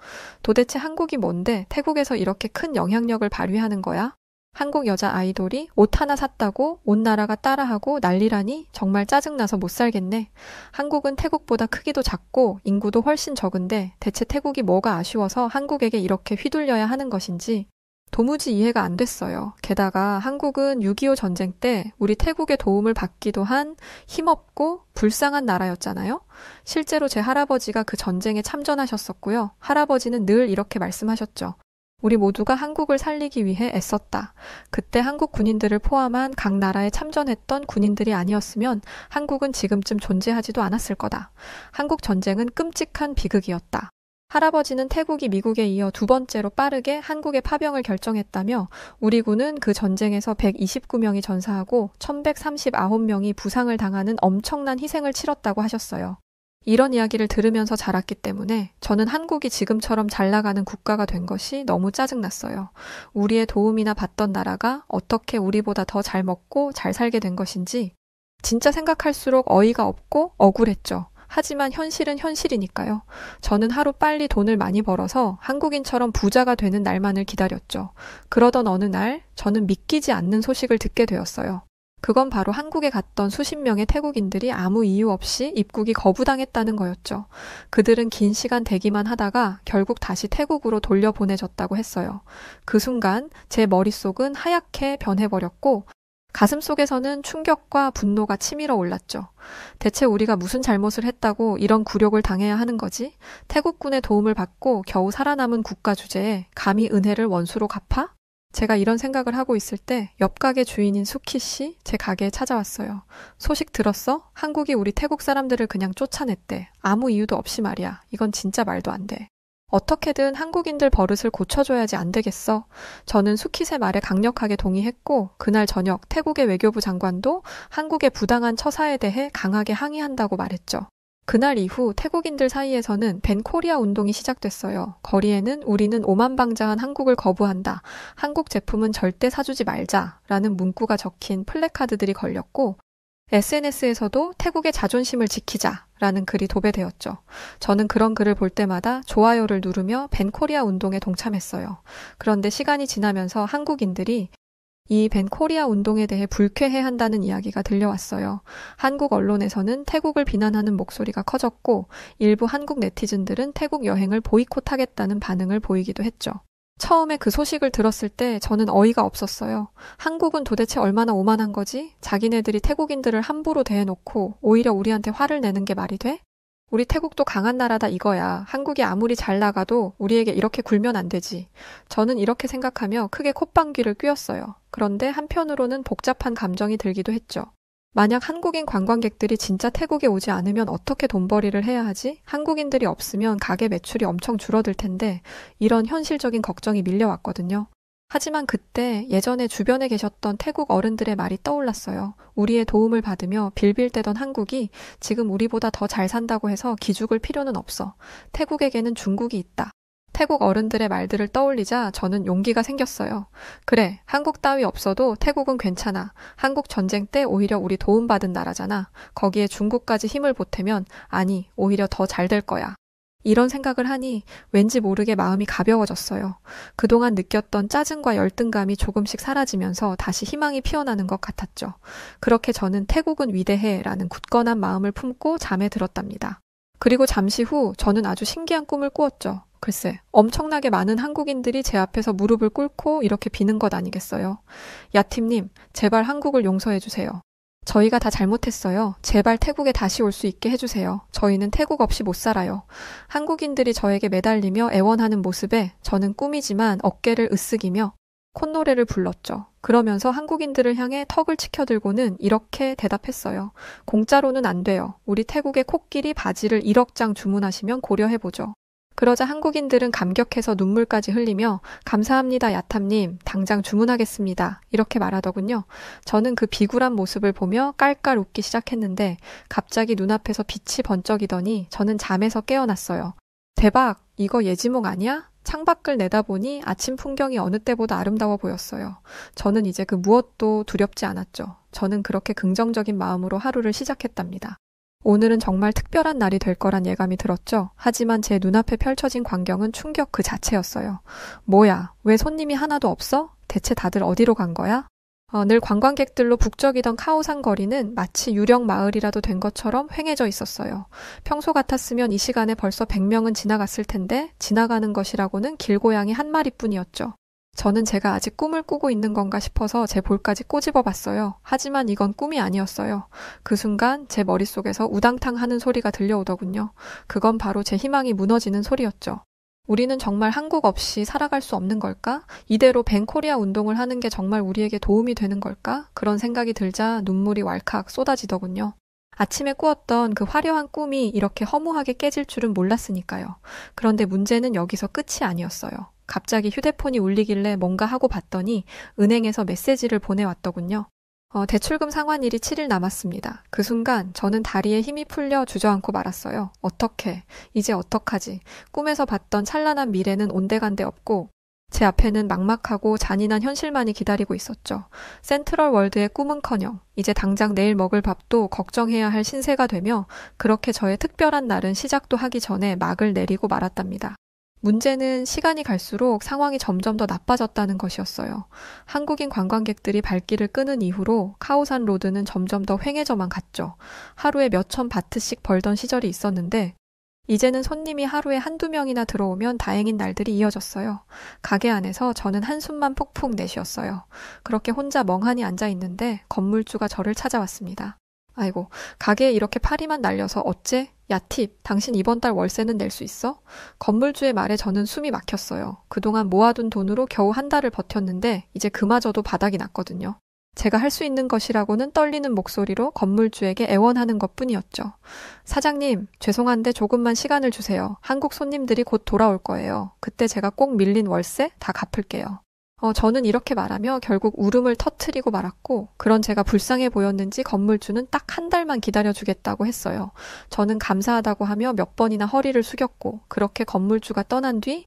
도대체 한국이 뭔데 태국에서 이렇게 큰 영향력을 발휘하는 거야? 한국 여자 아이돌이 옷 하나 샀다고 온 나라가 따라하고 난리라니 정말 짜증나서 못 살겠네. 한국은 태국보다 크기도 작고 인구도 훨씬 적은데 대체 태국이 뭐가 아쉬워서 한국에게 이렇게 휘둘려야 하는 것인지 도무지 이해가 안 됐어요. 게다가 한국은 6.25 전쟁 때 우리 태국의 도움을 받기도 한 힘없고 불쌍한 나라였잖아요. 실제로 제 할아버지가 그 전쟁에 참전하셨었고요. 할아버지는 늘 이렇게 말씀하셨죠. 우리 모두가 한국을 살리기 위해 애썼다. 그때 한국 군인들을 포함한 각 나라에 참전했던 군인들이 아니었으면 한국은 지금쯤 존재하지도 않았을 거다. 한국 전쟁은 끔찍한 비극이었다. 할아버지는 태국이 미국에 이어 두 번째로 빠르게 한국의 파병을 결정했다며 우리 군은 그 전쟁에서 129명이 전사하고 1139명이 부상을 당하는 엄청난 희생을 치렀다고 하셨어요. 이런 이야기를 들으면서 자랐기 때문에 저는 한국이 지금처럼 잘 나가는 국가가 된 것이 너무 짜증났어요. 우리의 도움이나 받던 나라가 어떻게 우리보다 더 잘 먹고 잘 살게 된 것인지 진짜 생각할수록 어이가 없고 억울했죠. 하지만 현실은 현실이니까요. 저는 하루 빨리 돈을 많이 벌어서 한국인처럼 부자가 되는 날만을 기다렸죠. 그러던 어느 날 저는 믿기지 않는 소식을 듣게 되었어요. 그건 바로 한국에 갔던 수십 명의 태국인들이 아무 이유 없이 입국이 거부당했다는 거였죠. 그들은 긴 시간 대기만 하다가 결국 다시 태국으로 돌려보내졌다고 했어요. 그 순간 제 머릿속은 하얗게 변해버렸고 가슴 속에서는 충격과 분노가 치밀어 올랐죠. 대체 우리가 무슨 잘못을 했다고 이런 굴욕을 당해야 하는 거지? 태국군의 도움을 받고 겨우 살아남은 국가 주제에 감히 은혜를 원수로 갚아? 제가 이런 생각을 하고 있을 때 옆 가게 주인인 수키 씨 제 가게에 찾아왔어요. 소식 들었어? 한국이 우리 태국 사람들을 그냥 쫓아냈대. 아무 이유도 없이 말이야. 이건 진짜 말도 안 돼. 어떻게든 한국인들 버릇을 고쳐줘야지 안 되겠어. 저는 수킷의 말에 강력하게 동의했고 그날 저녁 태국의 외교부 장관도 한국의 부당한 처사에 대해 강하게 항의한다고 말했죠. 그날 이후 태국인들 사이에서는 밴 코리아 운동이 시작됐어요. 거리에는 우리는 오만방자한 한국을 거부한다. 한국 제품은 절대 사주지 말자. 라는 문구가 적힌 플래카드들이 걸렸고 SNS에서도 태국의 자존심을 지키자라는 글이 도배되었죠. 저는 그런 글을 볼 때마다 좋아요를 누르며 밴 코리아 운동에 동참했어요. 그런데 시간이 지나면서 한국인들이 이 밴 코리아 운동에 대해 불쾌해한다는 이야기가 들려왔어요. 한국 언론에서는 태국을 비난하는 목소리가 커졌고 일부 한국 네티즌들은 태국 여행을 보이콧하겠다는 반응을 보이기도 했죠. 처음에 그 소식을 들었을 때 저는 어이가 없었어요. 한국은 도대체 얼마나 오만한 거지? 자기네들이 태국인들을 함부로 대해놓고 오히려 우리한테 화를 내는 게 말이 돼? 우리 태국도 강한 나라다 이거야. 한국이 아무리 잘 나가도 우리에게 이렇게 굴면 안 되지. 저는 이렇게 생각하며 크게 콧방귀를 뀌었어요. 그런데 한편으로는 복잡한 감정이 들기도 했죠. 만약 한국인 관광객들이 진짜 태국에 오지 않으면 어떻게 돈벌이를 해야 하지? 한국인들이 없으면 가게 매출이 엄청 줄어들 텐데 이런 현실적인 걱정이 밀려왔거든요. 하지만 그때 예전에 주변에 계셨던 태국 어른들의 말이 떠올랐어요. 우리의 도움을 받으며 빌빌대던 한국이 지금 우리보다 더 잘 산다고 해서 기죽을 필요는 없어. 태국에게는 중국이 있다. 태국 어른들의 말들을 떠올리자 저는 용기가 생겼어요. 그래, 한국 따위 없어도 태국은 괜찮아. 한국 전쟁 때 오히려 우리 도움받은 나라잖아. 거기에 중국까지 힘을 보태면 아니, 오히려 더 잘 될 거야. 이런 생각을 하니 왠지 모르게 마음이 가벼워졌어요. 그동안 느꼈던 짜증과 열등감이 조금씩 사라지면서 다시 희망이 피어나는 것 같았죠. 그렇게 저는 태국은 위대해라는 굳건한 마음을 품고 잠에 들었답니다. 그리고 잠시 후 저는 아주 신기한 꿈을 꾸었죠. 글쎄, 엄청나게 많은 한국인들이 제 앞에서 무릎을 꿇고 이렇게 비는 것 아니겠어요? 야팀님, 제발 한국을 용서해주세요. 저희가 다 잘못했어요. 제발 태국에 다시 올 수 있게 해주세요. 저희는 태국 없이 못 살아요. 한국인들이 저에게 매달리며 애원하는 모습에 저는 꿈이지만 어깨를 으쓱이며 콧노래를 불렀죠. 그러면서 한국인들을 향해 턱을 치켜들고는 이렇게 대답했어요. 공짜로는 안 돼요. 우리 태국의 코끼리 바지를 1억 장 주문하시면 고려해보죠. 그러자 한국인들은 감격해서 눈물까지 흘리며 감사합니다 야탐님, 당장 주문하겠습니다. 이렇게 말하더군요. 저는 그 비굴한 모습을 보며 깔깔 웃기 시작했는데 갑자기 눈앞에서 빛이 번쩍이더니 저는 잠에서 깨어났어요. 대박! 이거 예지몽 아니야? 창밖을 내다보니 아침 풍경이 어느 때보다 아름다워 보였어요. 저는 이제 그 무엇도 두렵지 않았죠. 저는 그렇게 긍정적인 마음으로 하루를 시작했답니다. 오늘은 정말 특별한 날이 될 거란 예감이 들었죠. 하지만 제 눈앞에 펼쳐진 광경은 충격 그 자체였어요. 뭐야, 왜 손님이 하나도 없어? 대체 다들 어디로 간 거야? 늘 관광객들로 북적이던 카오산 거리는 마치 유령 마을이라도 된 것처럼 휑해져 있었어요. 평소 같았으면 이 시간에 벌써 100명은 지나갔을 텐데 지나가는 것이라고는 길고양이 한 마리뿐이었죠. 저는 제가 아직 꿈을 꾸고 있는 건가 싶어서 제 볼까지 꼬집어 봤어요. 하지만 이건 꿈이 아니었어요. 그 순간 제 머릿속에서 우당탕 하는 소리가 들려오더군요. 그건 바로 제 희망이 무너지는 소리였죠. 우리는 정말 한국 없이 살아갈 수 없는 걸까? 이대로 밴코리아 운동을 하는 게 정말 우리에게 도움이 되는 걸까? 그런 생각이 들자 눈물이 왈칵 쏟아지더군요. 아침에 꾸었던 그 화려한 꿈이 이렇게 허무하게 깨질 줄은 몰랐으니까요. 그런데 문제는 여기서 끝이 아니었어요. 갑자기 휴대폰이 울리길래 뭔가 하고 봤더니 은행에서 메시지를 보내왔더군요. 대출금 상환일이 7일 남았습니다. 그 순간 저는 다리에 힘이 풀려 주저앉고 말았어요. 어떡해. 이제 어떡하지. 꿈에서 봤던 찬란한 미래는 온데간데 없고 제 앞에는 막막하고 잔인한 현실만이 기다리고 있었죠. 센트럴 월드의 꿈은커녕 이제 당장 내일 먹을 밥도 걱정해야 할 신세가 되며 그렇게 저의 특별한 날은 시작도 하기 전에 막을 내리고 말았답니다. 문제는 시간이 갈수록 상황이 점점 더 나빠졌다는 것이었어요. 한국인 관광객들이 발길을 끄는 이후로 카오산 로드는 점점 더 휑해져만 갔죠. 하루에 몇천 바트씩 벌던 시절이 있었는데 이제는 손님이 하루에 한두 명이나 들어오면 다행인 날들이 이어졌어요. 가게 안에서 저는 한숨만 푹푹 내쉬었어요. 그렇게 혼자 멍하니 앉아 있는데 건물주가 저를 찾아왔습니다. 아이고, 가게에 이렇게 파리만 날려서 어째? 야, 팁, 당신 이번 달 월세는 낼 수 있어? 건물주의 말에 저는 숨이 막혔어요. 그동안 모아둔 돈으로 겨우 한 달을 버텼는데 이제 그마저도 바닥이 났거든요. 제가 할 수 있는 것이라고는 떨리는 목소리로 건물주에게 애원하는 것뿐이었죠. 사장님, 죄송한데 조금만 시간을 주세요. 한국 손님들이 곧 돌아올 거예요. 그때 제가 꼭 밀린 월세 다 갚을게요. 저는 이렇게 말하며 결국 울음을 터트리고 말았고 그런 제가 불쌍해 보였는지 건물주는 딱 한 달만 기다려주겠다고 했어요. 저는 감사하다고 하며 몇 번이나 허리를 숙였고 그렇게 건물주가 떠난 뒤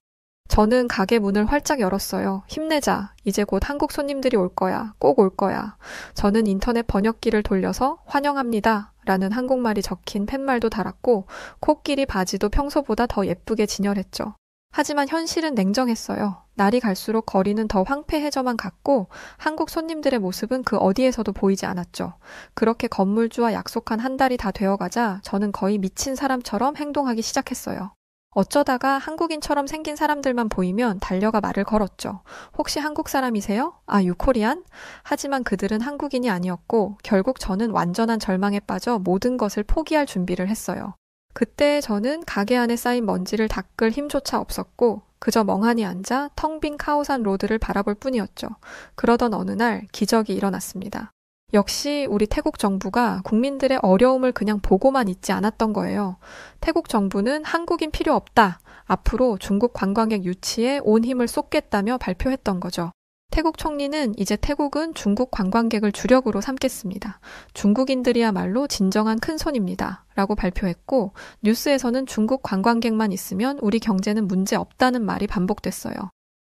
저는 가게 문을 활짝 열었어요. 힘내자. 이제 곧 한국 손님들이 올 거야. 꼭 올 거야. 저는 인터넷 번역기를 돌려서 환영합니다. 라는 한국말이 적힌 팻말도 달았고 코끼리 바지도 평소보다 더 예쁘게 진열했죠. 하지만 현실은 냉정했어요. 날이 갈수록 거리는 더 황폐해져만 갔고 한국 손님들의 모습은 그 어디에서도 보이지 않았죠. 그렇게 건물주와 약속한 한 달이 다 되어가자 저는 거의 미친 사람처럼 행동하기 시작했어요. 어쩌다가 한국인처럼 생긴 사람들만 보이면 달려가 말을 걸었죠. 혹시 한국 사람이세요? 아, 유코리안? 하지만 그들은 한국인이 아니었고 결국 저는 완전한 절망에 빠져 모든 것을 포기할 준비를 했어요. 그때 저는 가게 안에 쌓인 먼지를 닦을 힘조차 없었고 그저 멍하니 앉아 텅 빈 카오산 로드를 바라볼 뿐이었죠. 그러던 어느 날 기적이 일어났습니다. 역시 우리 태국 정부가 국민들의 어려움을 그냥 보고만 있지 않았던 거예요. 태국 정부는 한국인 필요 없다. 앞으로 중국 관광객 유치에 온 힘을 쏟겠다며 발표했던 거죠. 태국 총리는 이제 태국은 중국 관광객을 주력으로 삼겠습니다. 중국인들이야말로 진정한 큰손입니다. 라고 발표했고 뉴스에서는 중국 관광객만 있으면 우리 경제는 문제 없다는 말이 반복됐어요.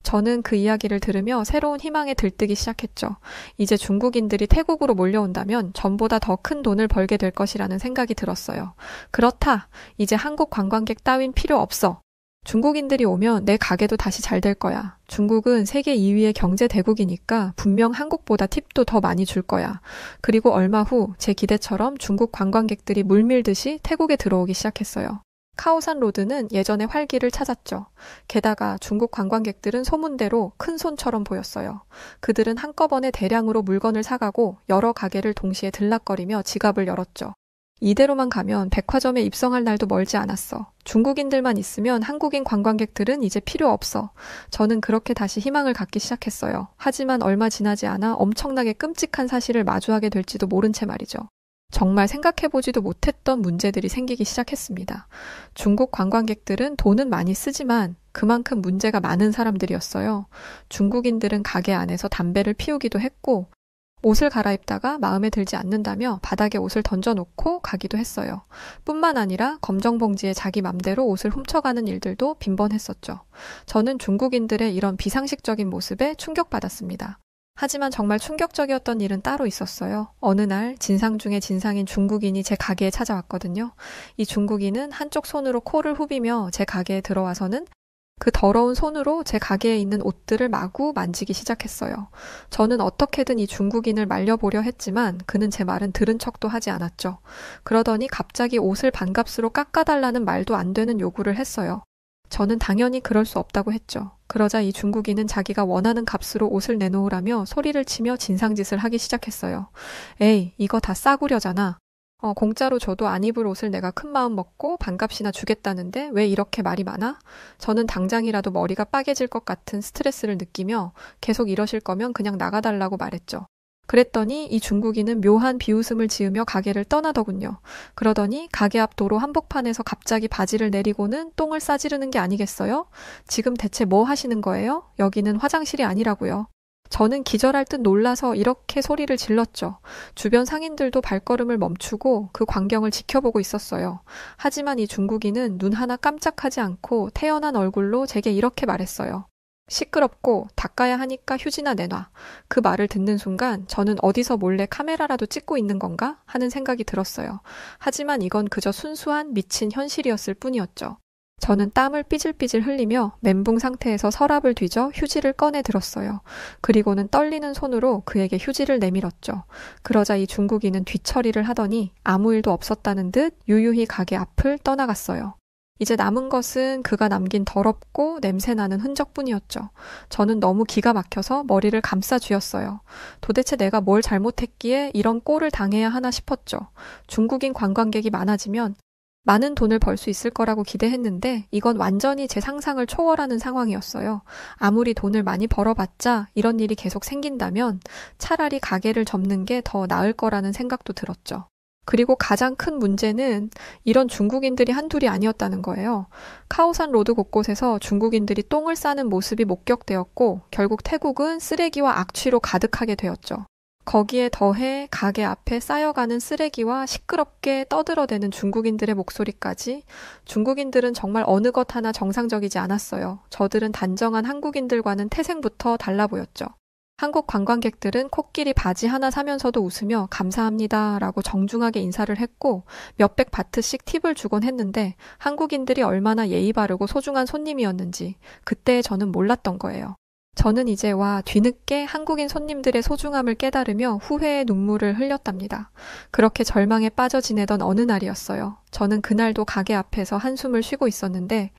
저는 그 이야기를 들으며 새로운 희망에 들뜨기 시작했죠. 이제 중국인들이 태국으로 몰려온다면 전보다 더 큰 돈을 벌게 될 것이라는 생각이 들었어요. 그렇다. 이제 한국 관광객 따윈 필요 없어. 중국인들이 오면 내 가게도 다시 잘 될 거야. 중국은 세계 2위의 경제 대국이니까 분명 한국보다 팁도 더 많이 줄 거야. 그리고 얼마 후 제 기대처럼 중국 관광객들이 물밀듯이 태국에 들어오기 시작했어요. 카오산 로드는 예전의 활기를 찾았죠. 게다가 중국 관광객들은 소문대로 큰 손처럼 보였어요. 그들은 한꺼번에 대량으로 물건을 사가고 여러 가게를 동시에 들락거리며 지갑을 열었죠. 이대로만 가면 백화점에 입성할 날도 멀지 않았어. 중국인들만 있으면 한국인 관광객들은 이제 필요 없어. 저는 그렇게 다시 희망을 갖기 시작했어요. 하지만 얼마 지나지 않아 엄청나게 끔찍한 사실을 마주하게 될지도 모른 채 말이죠. 정말 생각해보지도 못했던 문제들이 생기기 시작했습니다. 중국 관광객들은 돈은 많이 쓰지만 그만큼 문제가 많은 사람들이었어요. 중국인들은 가게 안에서 담배를 피우기도 했고, 옷을 갈아입다가 마음에 들지 않는다며 바닥에 옷을 던져놓고 가기도 했어요. 뿐만 아니라 검정 봉지에 자기 맘대로 옷을 훔쳐가는 일들도 빈번했었죠. 저는 중국인들의 이런 비상식적인 모습에 충격받았습니다. 하지만 정말 충격적이었던 일은 따로 있었어요. 어느 날 진상 중에 진상인 중국인이 제 가게에 찾아왔거든요. 이 중국인은 한쪽 손으로 코를 후비며 제 가게에 들어와서는 그 더러운 손으로 제 가게에 있는 옷들을 마구 만지기 시작했어요. 저는 어떻게든 이 중국인을 말려보려 했지만 그는 제 말은 들은 척도 하지 않았죠. 그러더니 갑자기 옷을 반값으로 깎아달라는 말도 안 되는 요구를 했어요. 저는 당연히 그럴 수 없다고 했죠. 그러자 이 중국인은 자기가 원하는 값으로 옷을 내놓으라며 소리를 치며 진상짓을 하기 시작했어요. 에이, 이거 다 싸구려잖아. 공짜로 줘도 안 입을 옷을 내가 큰 마음 먹고 반값이나 주겠다는데 왜 이렇게 말이 많아? 저는 당장이라도 머리가 빠개질 것 같은 스트레스를 느끼며 계속 이러실 거면 그냥 나가달라고 말했죠. 그랬더니 이 중국인은 묘한 비웃음을 지으며 가게를 떠나더군요. 그러더니 가게 앞 도로 한복판에서 갑자기 바지를 내리고는 똥을 싸지르는 게 아니겠어요? 지금 대체 뭐 하시는 거예요? 여기는 화장실이 아니라고요. 저는 기절할 듯 놀라서 이렇게 소리를 질렀죠. 주변 상인들도 발걸음을 멈추고 그 광경을 지켜보고 있었어요. 하지만 이 중국인은 눈 하나 깜짝하지 않고 태연한 얼굴로 제게 이렇게 말했어요. 시끄럽고 닦아야 하니까 휴지나 내놔. 그 말을 듣는 순간 저는 어디서 몰래 카메라라도 찍고 있는 건가 하는 생각이 들었어요. 하지만 이건 그저 순수한 미친 현실이었을 뿐이었죠. 저는 땀을 삐질삐질 흘리며 멘붕 상태에서 서랍을 뒤져 휴지를 꺼내 들었어요. 그리고는 떨리는 손으로 그에게 휴지를 내밀었죠. 그러자 이 중국인은 뒤처리를 하더니 아무 일도 없었다는 듯 유유히 가게 앞을 떠나갔어요. 이제 남은 것은 그가 남긴 더럽고 냄새나는 흔적뿐이었죠. 저는 너무 기가 막혀서 머리를 감싸 쥐었어요. 도대체 내가 뭘 잘못했기에 이런 꼴을 당해야 하나 싶었죠. 중국인 관광객이 많아지면 많은 돈을 벌 수 있을 거라고 기대했는데 이건 완전히 제 상상을 초월하는 상황이었어요. 아무리 돈을 많이 벌어봤자 이런 일이 계속 생긴다면 차라리 가게를 접는 게 더 나을 거라는 생각도 들었죠. 그리고 가장 큰 문제는 이런 중국인들이 한둘이 아니었다는 거예요. 카오산 로드 곳곳에서 중국인들이 똥을 싸는 모습이 목격되었고 결국 태국은 쓰레기와 악취로 가득하게 되었죠. 거기에 더해 가게 앞에 쌓여가는 쓰레기와 시끄럽게 떠들어대는 중국인들의 목소리까지. 중국인들은 정말 어느 것 하나 정상적이지 않았어요. 저들은 단정한 한국인들과는 태생부터 달라 보였죠. 한국 관광객들은 코끼리 바지 하나 사면서도 웃으며 감사합니다 라고 정중하게 인사를 했고 몇백 바트씩 팁을 주곤 했는데 한국인들이 얼마나 예의 바르고 소중한 손님이었는지 그때 저는 몰랐던 거예요. 저는 이제 와 뒤늦게 한국인 손님들의 소중함을 깨달으며 후회의 눈물을 흘렸답니다. 그렇게 절망에 빠져 지내던 어느 날이었어요. 저는 그날도 가게 앞에서 한숨을 쉬고 있었는데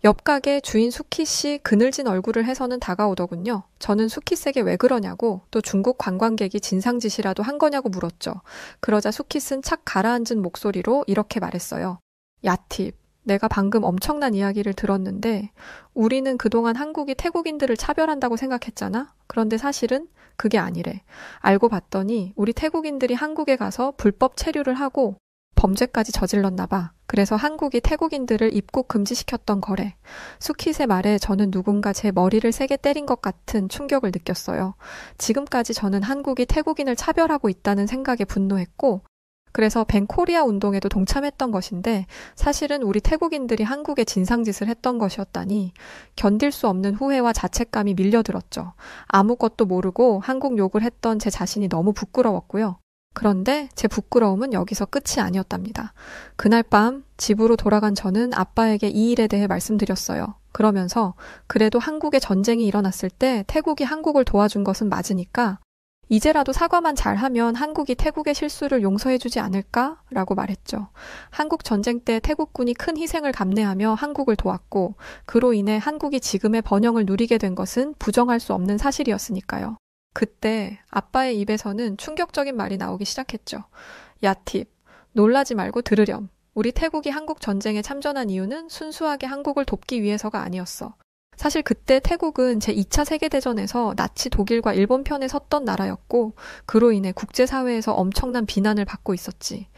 옆 가게 주인 수키씨 그늘진 얼굴을 해서는 다가오더군요. 저는 수키씨에게 왜 그러냐고 또 중국 관광객이 진상짓이라도 한 거냐고 물었죠. 그러자 수키씨는 착 가라앉은 목소리로 이렇게 말했어요. 야팁, 내가 방금 엄청난 이야기를 들었는데 우리는 그동안 한국이 태국인들을 차별한다고 생각했잖아? 그런데 사실은 그게 아니래. 알고 봤더니 우리 태국인들이 한국에 가서 불법 체류를 하고 범죄까지 저질렀나 봐. 그래서 한국이 태국인들을 입국 금지시켰던 거래. 수킷의 말에 저는 누군가 제 머리를 세게 때린 것 같은 충격을 느꼈어요. 지금까지 저는 한국이 태국인을 차별하고 있다는 생각에 분노했고 그래서 벤코리아 운동에도 동참했던 것인데 사실은 우리 태국인들이 한국에 진상짓을 했던 것이었다니 견딜 수 없는 후회와 자책감이 밀려들었죠. 아무것도 모르고 한국 욕을 했던 제 자신이 너무 부끄러웠고요. 그런데 제 부끄러움은 여기서 끝이 아니었답니다. 그날 밤 집으로 돌아간 저는 아빠에게 이 일에 대해 말씀드렸어요. 그러면서 그래도 한국에 전쟁이 일어났을 때 태국이 한국을 도와준 것은 맞으니까 이제라도 사과만 잘하면 한국이 태국의 실수를 용서해주지 않을까? 라고 말했죠. 한국 전쟁 때 태국군이 큰 희생을 감내하며 한국을 도왔고 그로 인해 한국이 지금의 번영을 누리게 된 것은 부정할 수 없는 사실이었으니까요. 그때 아빠의 입에서는 충격적인 말이 나오기 시작했죠. 야, 팁, 놀라지 말고 들으렴. 우리 태국이 한국 전쟁에 참전한 이유는 순수하게 한국을 돕기 위해서가 아니었어. 사실 그때 태국은 제2차 세계대전에서 나치 독일과 일본 편에 섰던 나라였고 그로 인해 국제사회에서 엄청난 비난을 받고 있었지.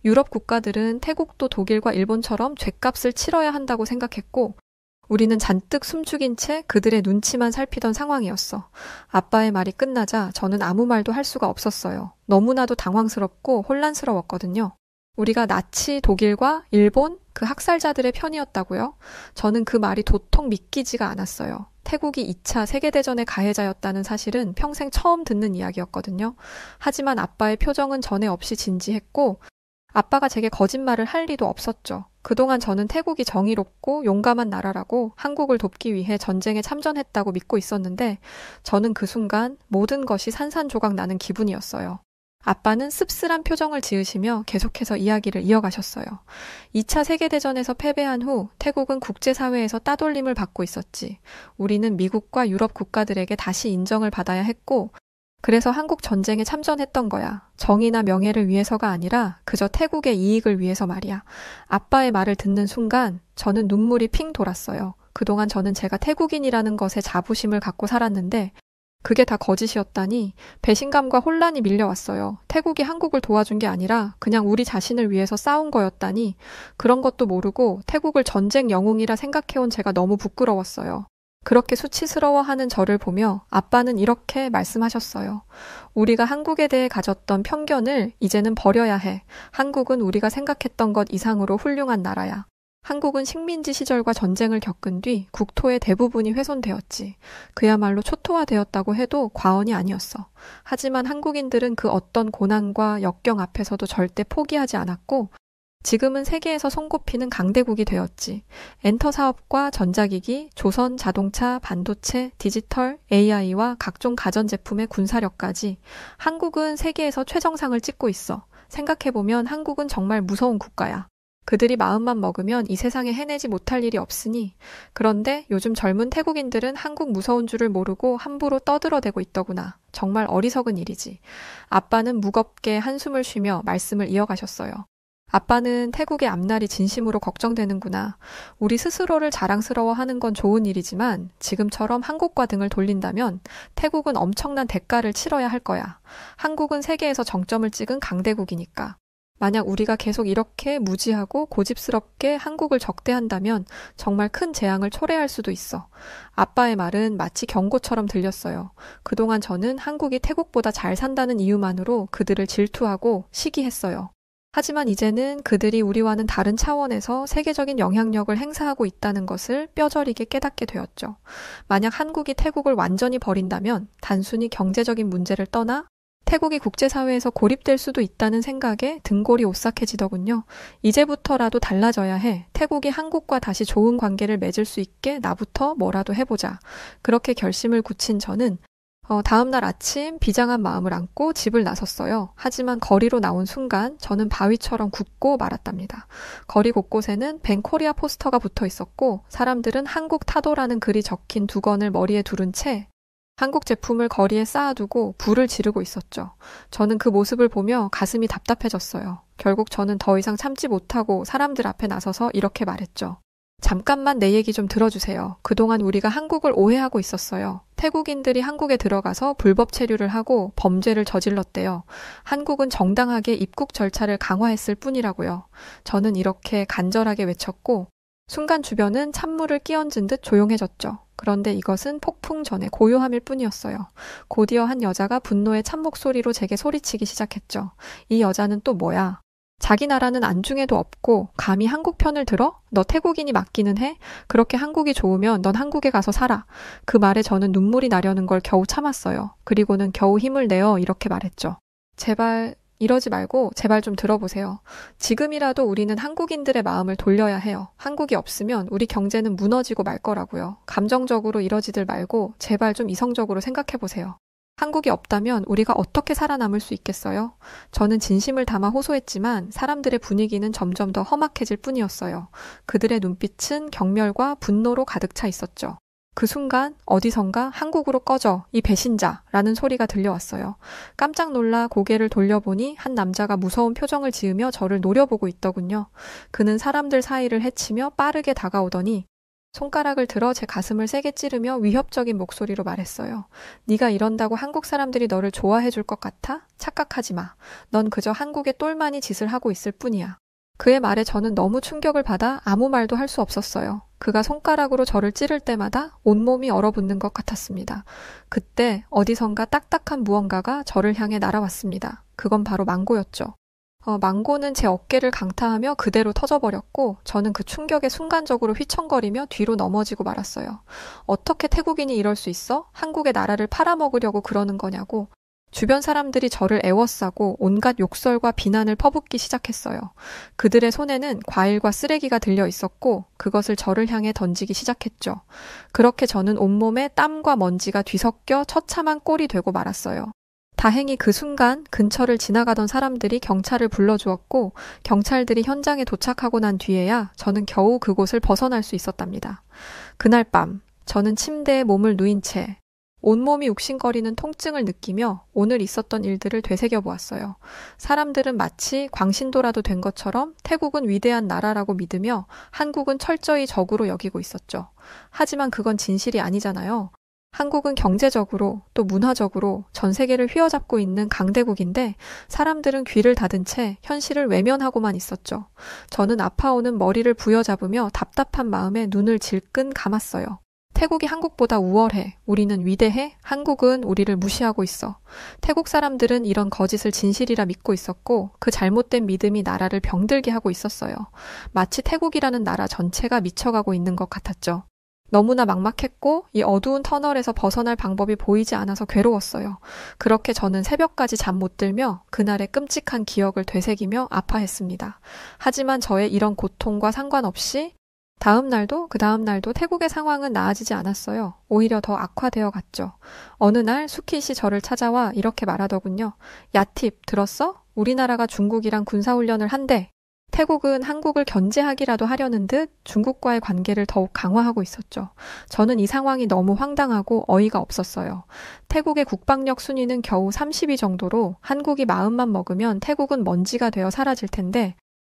유럽 국가들은 태국도 독일과 일본처럼 죗값을 치러야 한다고 생각했고 우리는 잔뜩 숨죽인 채 그들의 눈치만 살피던 상황이었어. 아빠의 말이 끝나자 저는 아무 말도 할 수가 없었어요. 너무나도 당황스럽고 혼란스러웠거든요. 우리가 나치 독일과 일본 그 학살자들의 편이었다고요? 저는 그 말이 도통 믿기지가 않았어요. 태국이 2차 세계대전의 가해자였다는 사실은 평생 처음 듣는 이야기였거든요. 하지만 아빠의 표정은 전에 없이 진지했고 아빠가 제게 거짓말을 할 리도 없었죠. 그동안 저는 태국이 정의롭고 용감한 나라라고 한국을 돕기 위해 전쟁에 참전했다고 믿고 있었는데 저는 그 순간 모든 것이 산산조각 나는 기분이었어요. 아빠는 씁쓸한 표정을 지으시며 계속해서 이야기를 이어가셨어요. 2차 세계대전에서 패배한 후 태국은 국제사회에서 따돌림을 받고 있었지. 우리는 미국과 유럽 국가들에게 다시 인정을 받아야 했고 그래서 한국 전쟁에 참전했던 거야. 정의나 명예를 위해서가 아니라 그저 태국의 이익을 위해서 말이야. 아빠의 말을 듣는 순간 저는 눈물이 핑 돌았어요. 그동안 저는 제가 태국인이라는 것에 자부심을 갖고 살았는데 그게 다 거짓이었다니 배신감과 혼란이 밀려왔어요. 태국이 한국을 도와준 게 아니라 그냥 우리 자신을 위해서 싸운 거였다니 그런 것도 모르고 태국을 전쟁 영웅이라 생각해온 제가 너무 부끄러웠어요. 그렇게 수치스러워하는 저를 보며 아빠는 이렇게 말씀하셨어요. 우리가 한국에 대해 가졌던 편견을 이제는 버려야 해. 한국은 우리가 생각했던 것 이상으로 훌륭한 나라야. 한국은 식민지 시절과 전쟁을 겪은 뒤 국토의 대부분이 훼손되었지. 그야말로 초토화되었다고 해도 과언이 아니었어. 하지만 한국인들은 그 어떤 고난과 역경 앞에서도 절대 포기하지 않았고 지금은 세계에서 손꼽히는 강대국이 되었지. 엔터 사업과 전자기기, 조선, 자동차, 반도체, 디지털, AI와 각종 가전제품의 군사력까지 한국은 세계에서 최정상을 찍고 있어. 생각해보면 한국은 정말 무서운 국가야. 그들이 마음만 먹으면 이 세상에 해내지 못할 일이 없으니 그런데 요즘 젊은 태국인들은 한국 무서운 줄을 모르고 함부로 떠들어대고 있더구나. 정말 어리석은 일이지. 아빠는 무겁게 한숨을 쉬며 말씀을 이어가셨어요. 아빠는 태국의 앞날이 진심으로 걱정되는구나. 우리 스스로를 자랑스러워하는 건 좋은 일이지만 지금처럼 한국과 등을 돌린다면 태국은 엄청난 대가를 치러야 할 거야. 한국은 세계에서 정점을 찍은 강대국이니까. 만약 우리가 계속 이렇게 무지하고 고집스럽게 한국을 적대한다면 정말 큰 재앙을 초래할 수도 있어. 아빠의 말은 마치 경고처럼 들렸어요. 그동안 저는 한국이 태국보다 잘 산다는 이유만으로 그들을 질투하고 시기했어요. 하지만 이제는 그들이 우리와는 다른 차원에서 세계적인 영향력을 행사하고 있다는 것을 뼈저리게 깨닫게 되었죠. 만약 한국이 태국을 완전히 버린다면 단순히 경제적인 문제를 떠나 태국이 국제사회에서 고립될 수도 있다는 생각에 등골이 오싹해지더군요. 이제부터라도 달라져야 해. 태국이 한국과 다시 좋은 관계를 맺을 수 있게 나부터 뭐라도 해보자. 그렇게 결심을 굳힌 저는 다음 날 아침 비장한 마음을 안고 집을 나섰어요. 하지만 거리로 나온 순간 저는 바위처럼 굳고 말았답니다. 거리 곳곳에는 벤코리아 포스터가 붙어 있었고 사람들은 한국 타도라는 글이 적힌 두건을 머리에 두른 채 한국 제품을 거리에 쌓아두고 불을 지르고 있었죠. 저는 그 모습을 보며 가슴이 답답해졌어요. 결국 저는 더 이상 참지 못하고 사람들 앞에 나서서 이렇게 말했죠. 잠깐만 내 얘기 좀 들어주세요. 그동안 우리가 한국을 오해하고 있었어요. 태국인들이 한국에 들어가서 불법 체류를 하고 범죄를 저질렀대요. 한국은 정당하게 입국 절차를 강화했을 뿐이라고요. 저는 이렇게 간절하게 외쳤고 순간 주변은 찬물을 끼얹은 듯 조용해졌죠. 그런데 이것은 폭풍 전의 고요함일 뿐이었어요. 곧이어 한 여자가 분노의 찬목소리로 제게 소리치기 시작했죠. 이 여자는 또 뭐야? 자기 나라는 안중에도 없고 감히 한국 편을 들어? 너 태국인이 맞기는 해? 그렇게 한국이 좋으면 넌 한국에 가서 살아. 그 말에 저는 눈물이 나려는 걸 겨우 참았어요. 그리고는 겨우 힘을 내어 이렇게 말했죠. 제발 이러지 말고 제발 좀 들어보세요. 지금이라도 우리는 한국인들의 마음을 돌려야 해요. 한국이 없으면 우리 경제는 무너지고 말 거라고요. 감정적으로 이러지들 말고 제발 좀 이성적으로 생각해보세요. 한국이 없다면 우리가 어떻게 살아남을 수 있겠어요? 저는 진심을 담아 호소했지만 사람들의 분위기는 점점 더 험악해질 뿐이었어요. 그들의 눈빛은 경멸과 분노로 가득 차 있었죠. 그 순간 어디선가 한국으로 꺼져, 이 배신자라는 소리가 들려왔어요. 깜짝 놀라 고개를 돌려보니 한 남자가 무서운 표정을 지으며 저를 노려보고 있더군요. 그는 사람들 사이를 헤치며 빠르게 다가오더니 손가락을 들어 제 가슴을 세게 찌르며 위협적인 목소리로 말했어요. 네가 이런다고 한국 사람들이 너를 좋아해 줄 것 같아? 착각하지 마. 넌 그저 한국의 똘마니 짓을 하고 있을 뿐이야. 그의 말에 저는 너무 충격을 받아 아무 말도 할 수 없었어요. 그가 손가락으로 저를 찌를 때마다 온몸이 얼어붙는 것 같았습니다. 그때 어디선가 딱딱한 무언가가 저를 향해 날아왔습니다. 그건 바로 망고였죠. 망고는 제 어깨를 강타하며 그대로 터져버렸고 저는 그 충격에 순간적으로 휘청거리며 뒤로 넘어지고 말았어요. 어떻게 태국인이 이럴 수 있어? 한국의 나라를 팔아먹으려고 그러는 거냐고. 주변 사람들이 저를 애워싸고 온갖 욕설과 비난을 퍼붓기 시작했어요. 그들의 손에는 과일과 쓰레기가 들려 있었고 그것을 저를 향해 던지기 시작했죠. 그렇게 저는 온몸에 땀과 먼지가 뒤섞여 처참한 꼴이 되고 말았어요. 다행히 그 순간 근처를 지나가던 사람들이 경찰을 불러주었고 경찰들이 현장에 도착하고 난 뒤에야 저는 겨우 그곳을 벗어날 수 있었답니다. 그날 밤 저는 침대에 몸을 누인 채 온몸이 욱신거리는 통증을 느끼며 오늘 있었던 일들을 되새겨보았어요. 사람들은 마치 광신도라도 된 것처럼 태국은 위대한 나라라고 믿으며 한국은 철저히 적으로 여기고 있었죠. 하지만 그건 진실이 아니잖아요. 한국은 경제적으로 또 문화적으로 전 세계를 휘어잡고 있는 강대국인데 사람들은 귀를 닫은 채 현실을 외면하고만 있었죠. 저는 아파오는 머리를 부여잡으며 답답한 마음에 눈을 질끈 감았어요. 태국이 한국보다 우월해. 우리는 위대해. 한국은 우리를 무시하고 있어. 태국 사람들은 이런 거짓을 진실이라 믿고 있었고 그 잘못된 믿음이 나라를 병들게 하고 있었어요. 마치 태국이라는 나라 전체가 미쳐가고 있는 것 같았죠. 너무나 막막했고 이 어두운 터널에서 벗어날 방법이 보이지 않아서 괴로웠어요. 그렇게 저는 새벽까지 잠 못 들며 그날의 끔찍한 기억을 되새기며 아파했습니다. 하지만 저의 이런 고통과 상관없이 다음 날도 그 다음 날도 태국의 상황은 나아지지 않았어요. 오히려 더 악화되어 갔죠. 어느 날 수키 씨 저를 찾아와 이렇게 말하더군요. 야팁 들었어? 우리나라가 중국이랑 군사훈련을 한대. 태국은 한국을 견제하기라도 하려는 듯 중국과의 관계를 더욱 강화하고 있었죠. 저는 이 상황이 너무 황당하고 어이가 없었어요. 태국의 국방력 순위는 겨우 30위 정도로 한국이 마음만 먹으면 태국은 먼지가 되어 사라질 텐데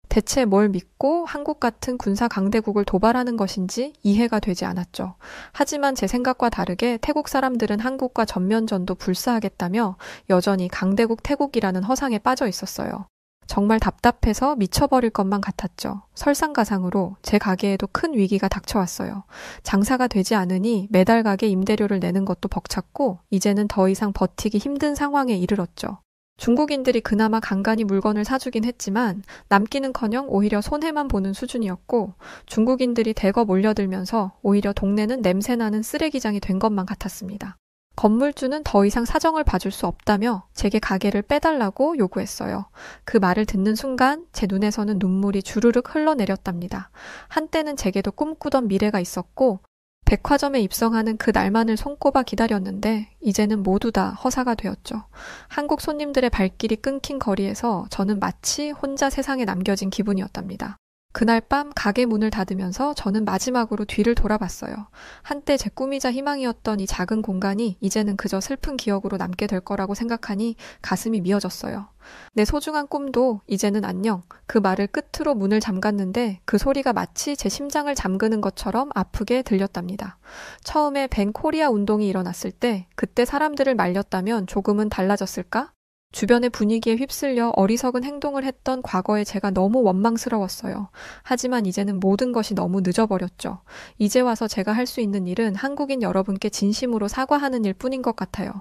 대체 뭘 믿고 한국 같은 군사 강대국을 도발하는 것인지 이해가 되지 않았죠. 하지만 제 생각과 다르게 태국 사람들은 한국과 전면전도 불사하겠다며 여전히 강대국 태국이라는 허상에 빠져 있었어요. 정말 답답해서 미쳐버릴 것만 같았죠. 설상가상으로 제 가게에도 큰 위기가 닥쳐왔어요. 장사가 되지 않으니 매달 가게 임대료를 내는 것도 벅찼고 이제는 더 이상 버티기 힘든 상황에 이르렀죠. 중국인들이 그나마 간간히 물건을 사주긴 했지만 남기는커녕 오히려 손해만 보는 수준이었고 중국인들이 대거 몰려들면서 오히려 동네는 냄새나는 쓰레기장이 된 것만 같았습니다. 건물주는 더 이상 사정을 봐줄 수 없다며 제게 가게를 빼달라고 요구했어요. 그 말을 듣는 순간 제 눈에서는 눈물이 주르륵 흘러내렸답니다. 한때는 제게도 꿈꾸던 미래가 있었고 백화점에 입성하는 그 날만을 손꼽아 기다렸는데 이제는 모두 다 허사가 되었죠. 한국 손님들의 발길이 끊긴 거리에서 저는 마치 혼자 세상에 남겨진 기분이었답니다. 그날 밤 가게 문을 닫으면서 저는 마지막으로 뒤를 돌아봤어요. 한때 제 꿈이자 희망이었던 이 작은 공간이 이제는 그저 슬픈 기억으로 남게 될 거라고 생각하니 가슴이 미어졌어요. 내 소중한 꿈도 이제는 안녕. 그 말을 끝으로 문을 잠갔는데 그 소리가 마치 제 심장을 잠그는 것처럼 아프게 들렸답니다. 처음에 벤 코리아 운동이 일어났을 때 그때 사람들을 말렸다면 조금은 달라졌을까? 주변의 분위기에 휩쓸려 어리석은 행동을 했던 과거의 제가 너무 원망스러웠어요. 하지만 이제는 모든 것이 너무 늦어버렸죠. 이제 와서 제가 할 수 있는 일은 한국인 여러분께 진심으로 사과하는 일 뿐인 것 같아요.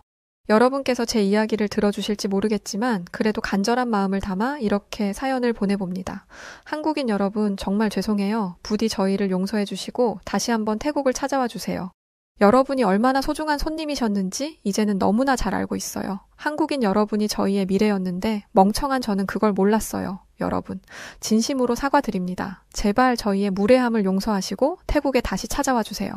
여러분께서 제 이야기를 들어주실지 모르겠지만 그래도 간절한 마음을 담아 이렇게 사연을 보내봅니다. 한국인 여러분 정말 죄송해요. 부디 저희를 용서해 주시고 다시 한번 태국을 찾아와 주세요. 여러분이 얼마나 소중한 손님이셨는지 이제는 너무나 잘 알고 있어요. 한국인 여러분이 저희의 미래였는데 멍청한 저는 그걸 몰랐어요. 여러분, 진심으로 사과드립니다. 제발 저희의 무례함을 용서하시고 태국에 다시 찾아와 주세요.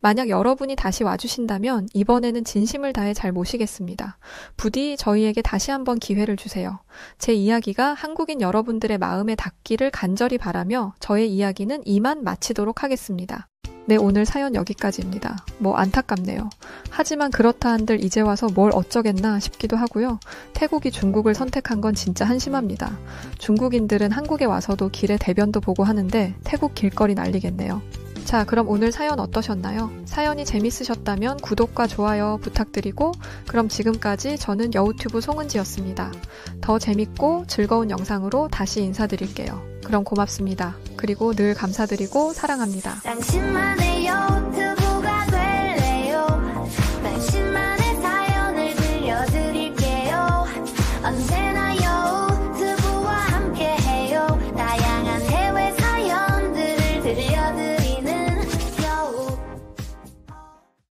만약 여러분이 다시 와주신다면 이번에는 진심을 다해 잘 모시겠습니다. 부디 저희에게 다시 한번 기회를 주세요. 제 이야기가 한국인 여러분들의 마음에 닿기를 간절히 바라며 저의 이야기는 이만 마치도록 하겠습니다. 네, 오늘 사연 여기까지입니다. 뭐 안타깝네요. 하지만 그렇다 한들 이제 와서 뭘 어쩌겠나 싶기도 하고요. 태국이 중국을 선택한 건 진짜 한심합니다. 중국인들은 한국에 와서도 길에 대변도 보고 하는데 태국 길거리 난리겠네요. 자, 그럼 오늘 사연 어떠셨나요? 사연이 재밌으셨다면 구독과 좋아요 부탁드리고, 그럼 지금까지 저는 여우튜브 송은지였습니다. 더 재밌고 즐거운 영상으로 다시 인사드릴게요. 그럼 고맙습니다. 그리고 늘 감사드리고 사랑합니다. 당신만의 여우튜브